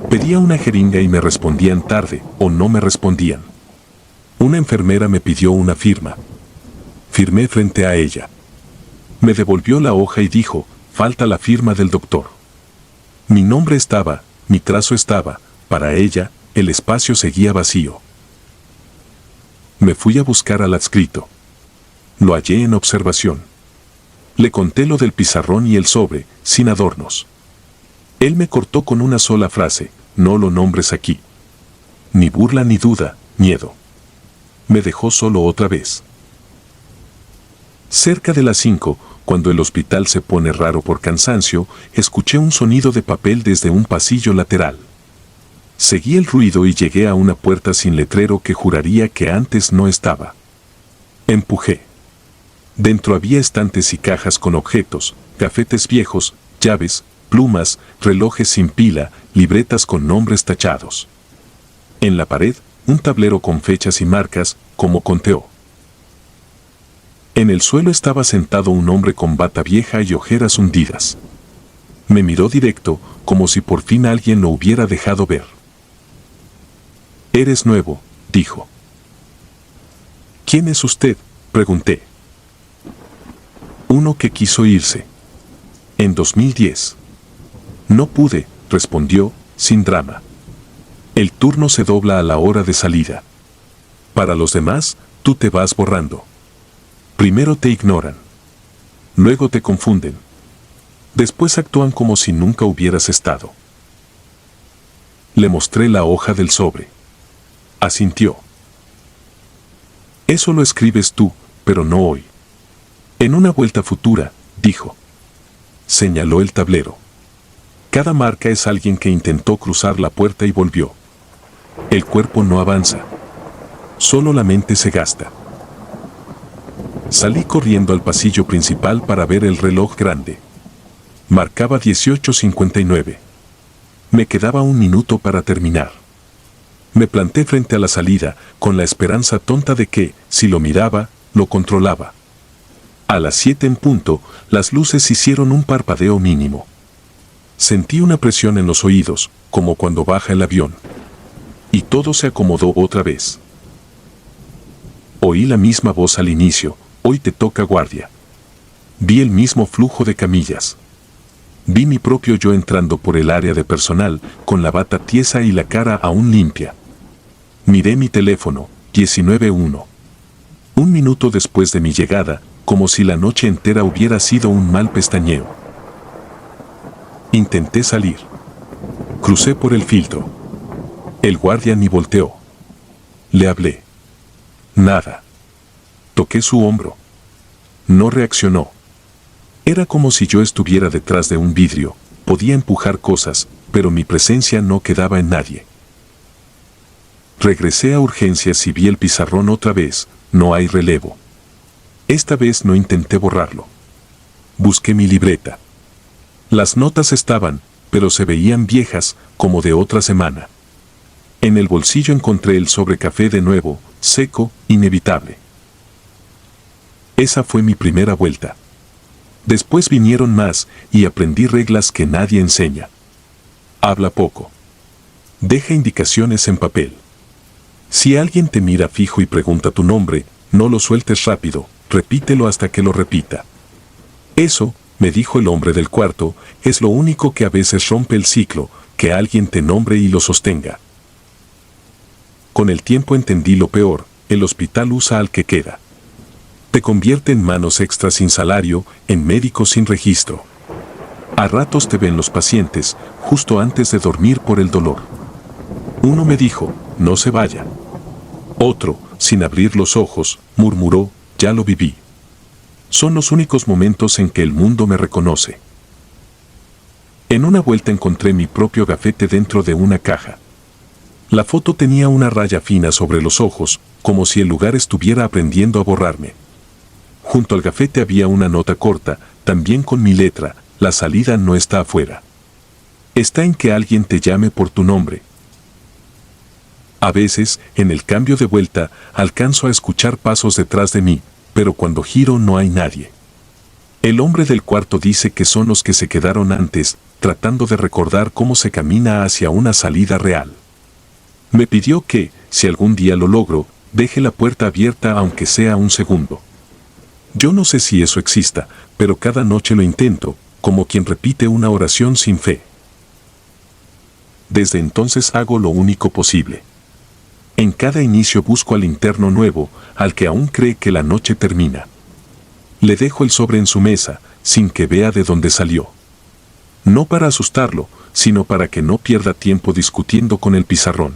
Pedía una jeringa y me respondían tarde, o no me respondían. Una enfermera me pidió una firma. Firmé frente a ella. Me devolvió la hoja y dijo, falta la firma del doctor. Mi nombre estaba, mi trazo estaba, para ella, el espacio seguía vacío. Me fui a buscar al adscrito. Lo hallé en observación. Le conté lo del pizarrón y el sobre, sin adornos. Él me cortó con una sola frase, no lo nombres aquí. Ni burla ni duda, miedo. Me dejó solo otra vez. Cerca de las 5, cuando el hospital se pone raro por cansancio, escuché un sonido de papel desde un pasillo lateral. Seguí el ruido y llegué a una puerta sin letrero que juraría que antes no estaba. Empujé. Dentro había estantes y cajas con objetos, gafetes viejos, llaves, plumas, relojes sin pila, libretas con nombres tachados. En la pared, un tablero con fechas y marcas, como conteó. En el suelo estaba sentado un hombre con bata vieja y ojeras hundidas. Me miró directo, como si por fin alguien lo hubiera dejado ver. «Eres nuevo», dijo. «¿Quién es usted?», pregunté. «Uno que quiso irse. En 2010. No pude», respondió, sin drama. «El turno se dobla a la hora de salida. Para los demás, tú te vas borrando. Primero te ignoran. Luego te confunden. Después actúan como si nunca hubieras estado». Le mostré la hoja del sobre. Asintió. «Eso lo escribes tú, pero no hoy. En una vuelta futura», dijo. Señaló el tablero. «Cada marca es alguien que intentó cruzar la puerta y volvió. El cuerpo no avanza. Solo la mente se gasta». Salí corriendo al pasillo principal para ver el reloj grande. Marcaba 18:59. Me quedaba un minuto para terminar. Me planté frente a la salida, con la esperanza tonta de que, si lo miraba, lo controlaba. A las 7 en punto, las luces hicieron un parpadeo mínimo. Sentí una presión en los oídos, como cuando baja el avión. Y todo se acomodó otra vez. Oí la misma voz al inicio: hoy te toca guardia. Vi el mismo flujo de camillas. Vi mi propio yo entrando por el área de personal, con la bata tiesa y la cara aún limpia. Miré mi teléfono, 19:1. Un minuto después de mi llegada, como si la noche entera hubiera sido un mal pestañeo. Intenté salir. Crucé por el filtro. El guardia ni volteó. Le hablé. Nada. Toqué su hombro. No reaccionó. Era como si yo estuviera detrás de un vidrio, podía empujar cosas, pero mi presencia no quedaba en nadie. Regresé a urgencias y vi el pizarrón otra vez: no hay relevo. Esta vez no intenté borrarlo. Busqué mi libreta. Las notas estaban, pero se veían viejas, como de otra semana. En el bolsillo encontré el sobre café de nuevo, seco, inevitable. Esa fue mi primera vuelta. Después vinieron más, y aprendí reglas que nadie enseña. Habla poco. Deja indicaciones en papel. Si alguien te mira fijo y pregunta tu nombre, no lo sueltes rápido, repítelo hasta que lo repita. Eso, me dijo el hombre del cuarto, es lo único que a veces rompe el ciclo, que alguien te nombre y lo sostenga. Con el tiempo entendí lo peor: el hospital usa al que queda. Te convierte en manos extras sin salario, en médicos sin registro. A ratos te ven los pacientes, justo antes de dormir por el dolor. Uno me dijo: no se vaya. Otro, sin abrir los ojos, murmuró: ya lo viví. Son los únicos momentos en que el mundo me reconoce. En una vuelta encontré mi propio gafete dentro de una caja. La foto tenía una raya fina sobre los ojos, como si el lugar estuviera aprendiendo a borrarme. Junto al gafete había una nota corta, también con mi letra: la salida no está afuera. Está en que alguien te llame por tu nombre. A veces, en el cambio de vuelta, alcanzo a escuchar pasos detrás de mí, pero cuando giro no hay nadie. El hombre del cuarto dice que son los que se quedaron antes, tratando de recordar cómo se camina hacia una salida real. Me pidió que, si algún día lo logro, deje la puerta abierta aunque sea un segundo. Yo no sé si eso exista, pero cada noche lo intento, como quien repite una oración sin fe. Desde entonces hago lo único posible. En cada inicio busco al interno nuevo, al que aún cree que la noche termina. Le dejo el sobre en su mesa, sin que vea de dónde salió. No para asustarlo, sino para que no pierda tiempo discutiendo con el pizarrón.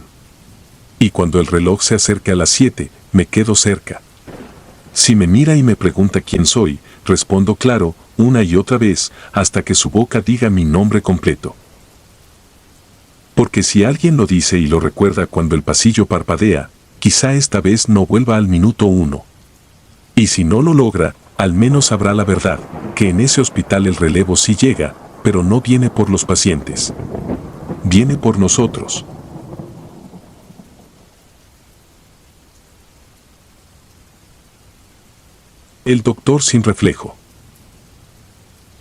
Y cuando el reloj se acerca a las 7, me quedo cerca. Si me mira y me pregunta quién soy, respondo claro, una y otra vez, hasta que su boca diga mi nombre completo. Porque si alguien lo dice y lo recuerda cuando el pasillo parpadea, quizá esta vez no vuelva al minuto 1. Y si no lo logra, al menos sabrá la verdad, que en ese hospital el relevo sí llega, pero no viene por los pacientes. Viene por nosotros. El doctor sin reflejo.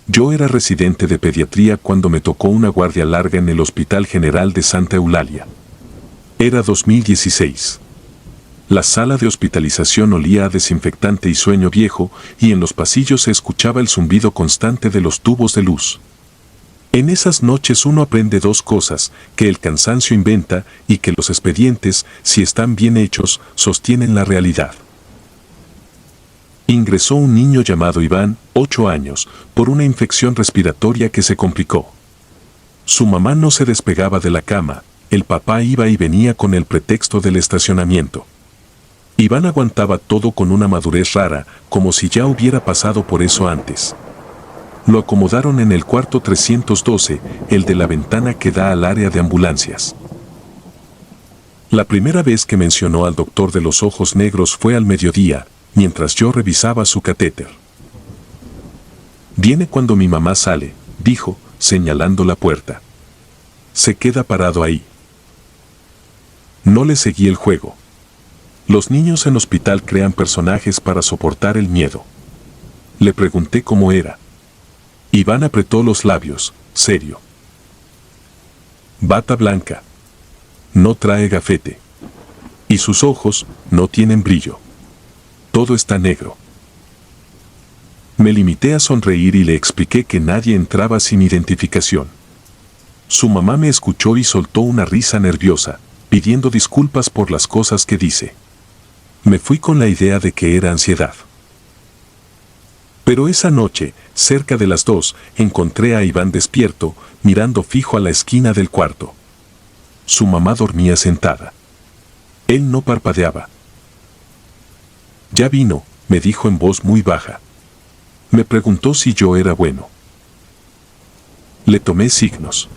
Yo era residente de pediatría cuando me tocó una guardia larga en el Hospital General de Santa Eulalia. Era 2016. La sala de hospitalización olía a desinfectante y sueño viejo, y en los pasillos se escuchaba el zumbido constante de los tubos de luz. En esas noches uno aprende dos cosas: que el cansancio inventa y que los expedientes, si están bien hechos, sostienen la realidad. Ingresó un niño llamado Iván, 8 años, por una infección respiratoria que se complicó. Su mamá no se despegaba de la cama, el papá iba y venía con el pretexto del estacionamiento. Iván aguantaba todo con una madurez rara, como si ya hubiera pasado por eso antes. Lo acomodaron en el cuarto 312, el de la ventana que da al área de ambulancias. La primera vez que mencionó al doctor de los ojos negros fue al mediodía, mientras yo revisaba su catéter. Viene cuando mi mamá sale, dijo, señalando la puerta. Se queda parado ahí. No le seguí el juego. Los niños en hospital crean personajes para soportar el miedo. Le pregunté cómo era. Iván apretó los labios, serio. Bata blanca. No trae gafete. Y sus ojos no tienen brillo. Todo está negro. Me limité a sonreír y le expliqué que nadie entraba sin identificación. Su mamá me escuchó y soltó una risa nerviosa, pidiendo disculpas por las cosas que dice. Me fui con la idea de que era ansiedad. Pero esa noche, cerca de las 2, encontré a Iván despierto, mirando fijo a la esquina del cuarto. Su mamá dormía sentada. Él no parpadeaba. Ya vino, me dijo en voz muy baja. Me preguntó si yo era bueno. Le tomé signos.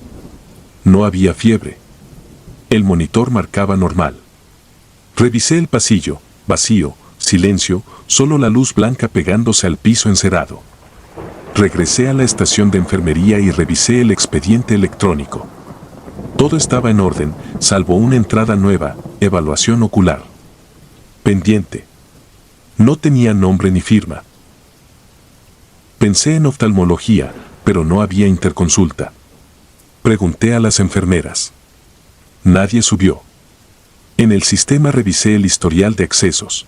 No había fiebre. El monitor marcaba normal. Revisé el pasillo, vacío, silencio, solo la luz blanca pegándose al piso encerado. Regresé a la estación de enfermería y revisé el expediente electrónico. Todo estaba en orden, salvo una entrada nueva, evaluación ocular. Pendiente. No tenía nombre ni firma. Pensé en oftalmología, pero no había interconsulta. Pregunté a las enfermeras. Nadie subió. En el sistema revisé el historial de accesos.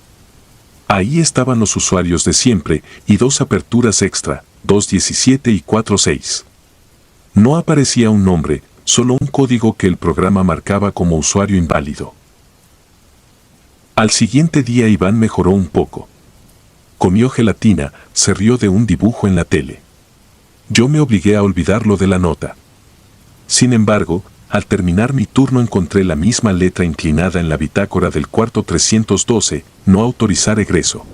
Ahí estaban los usuarios de siempre y 2 aperturas extra, 217 y 46. No aparecía un nombre, solo un código que el programa marcaba como usuario inválido. Al siguiente día Iván mejoró un poco. Comió gelatina, se rió de un dibujo en la tele. Yo me obligué a olvidarlo de la nota. Sin embargo, al terminar mi turno encontré la misma letra inclinada en la bitácora del cuarto 312, no autorizar egreso.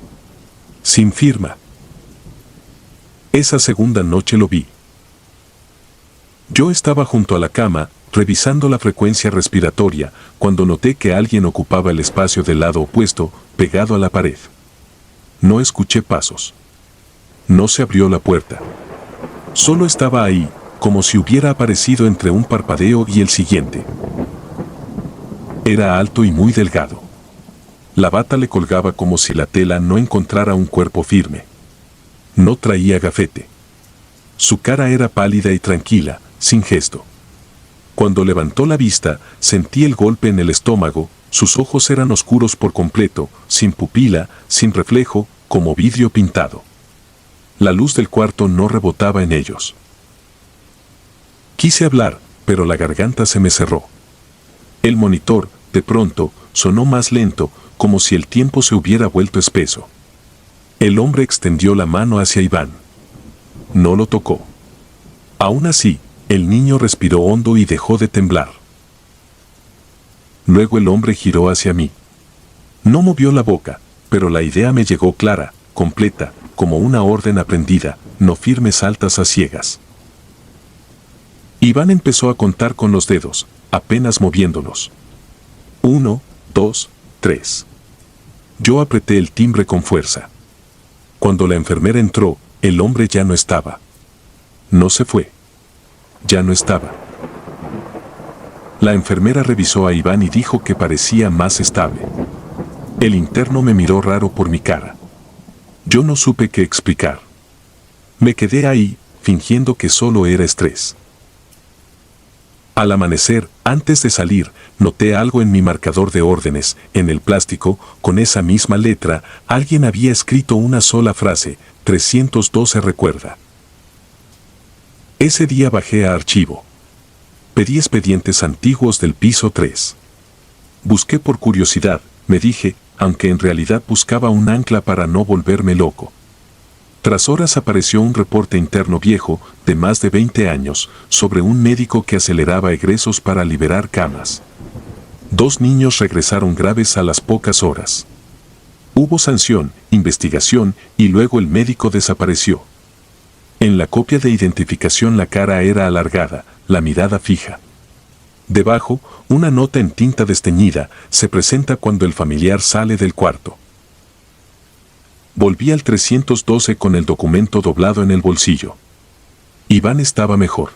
Sin firma. Esa segunda noche lo vi. Yo estaba junto a la cama, revisando la frecuencia respiratoria, cuando noté que alguien ocupaba el espacio del lado opuesto, pegado a la pared. No escuché pasos. No se abrió la puerta. Solo estaba ahí, como si hubiera aparecido entre un parpadeo y el siguiente. Era alto y muy delgado. La bata le colgaba como si la tela no encontrara un cuerpo firme. No traía gafete. Su cara era pálida y tranquila, sin gesto. Cuando levantó la vista, sentí el golpe en el estómago, sus ojos eran oscuros por completo, sin pupila, sin reflejo, como vidrio pintado. La luz del cuarto no rebotaba en ellos. Quise hablar, pero la garganta se me cerró. El monitor, de pronto, sonó más lento, como si el tiempo se hubiera vuelto espeso. El hombre extendió la mano hacia Iván. No lo tocó. Aún así, el niño respiró hondo y dejó de temblar. Luego el hombre giró hacia mí. No movió la boca, pero la idea me llegó clara, completa, como una orden aprendida, no firmes altas a ciegas. Iván empezó a contar con los dedos, apenas moviéndolos. 1, 2, 3. Yo apreté el timbre con fuerza. Cuando la enfermera entró, el hombre ya no estaba. No se fue. Ya no estaba. La enfermera revisó a Iván y dijo que parecía más estable. El interno me miró raro por mi cara. Yo no supe qué explicar. Me quedé ahí, fingiendo que solo era estrés. Al amanecer, antes de salir, noté algo en mi marcador de órdenes, en el plástico, con esa misma letra, alguien había escrito una sola frase, 312 recuerda. Ese día bajé a archivo. Pedí expedientes antiguos del piso 3. Busqué por curiosidad, me dije, aunque en realidad buscaba un ancla para no volverme loco. Tras horas apareció un reporte interno viejo, de más de 20 años, sobre un médico que aceleraba egresos para liberar camas. 2 niños regresaron graves a las pocas horas. Hubo sanción, investigación, y luego el médico desapareció. En la copia de identificación la cara era alargada, la mirada fija. Debajo, una nota en tinta desteñida, se presenta cuando el familiar sale del cuarto. Volví al 312 con el documento doblado en el bolsillo. Iván estaba mejor.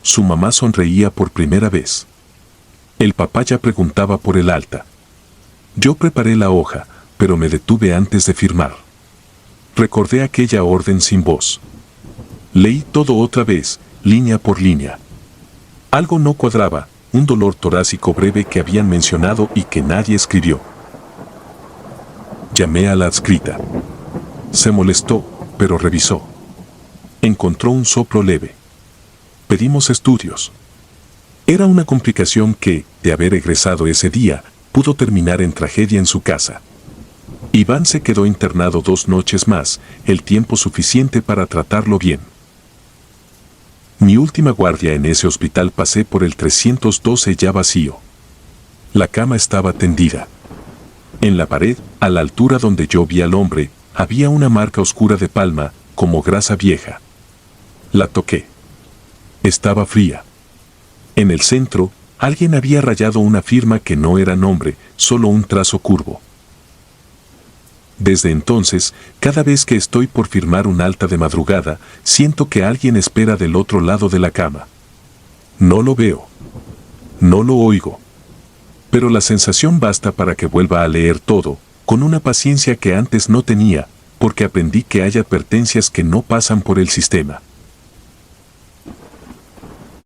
su mamá sonreía por primera vez. El papá ya preguntaba por el alta. Yo preparé la hoja, pero me detuve antes de firmar. Recordé aquella orden sin voz. Leí todo otra vez, línea por línea. Algo no cuadraba, un dolor torácico breve que habían mencionado y que nadie escribió. Llamé a la adscrita. Se molestó, pero revisó. Encontró un soplo leve. Pedimos estudios. Era una complicación que, de haber egresado ese día, pudo terminar en tragedia en su casa. Iván se quedó internado 2 noches más, el tiempo suficiente para tratarlo bien. Mi última guardia en ese hospital pasé por el 312 ya vacío. La cama estaba tendida. En la pared, a la altura donde yo vi al hombre, había una marca oscura de palma, como grasa vieja. La toqué. Estaba fría. En el centro, alguien había rayado una firma que no era nombre, solo un trazo curvo. Desde entonces, cada vez que estoy por firmar un alta de madrugada, siento que alguien espera del otro lado de la cama. No lo veo. No lo oigo. Pero la sensación basta para que vuelva a leer todo, con una paciencia que antes no tenía, porque aprendí que hay advertencias que no pasan por el sistema.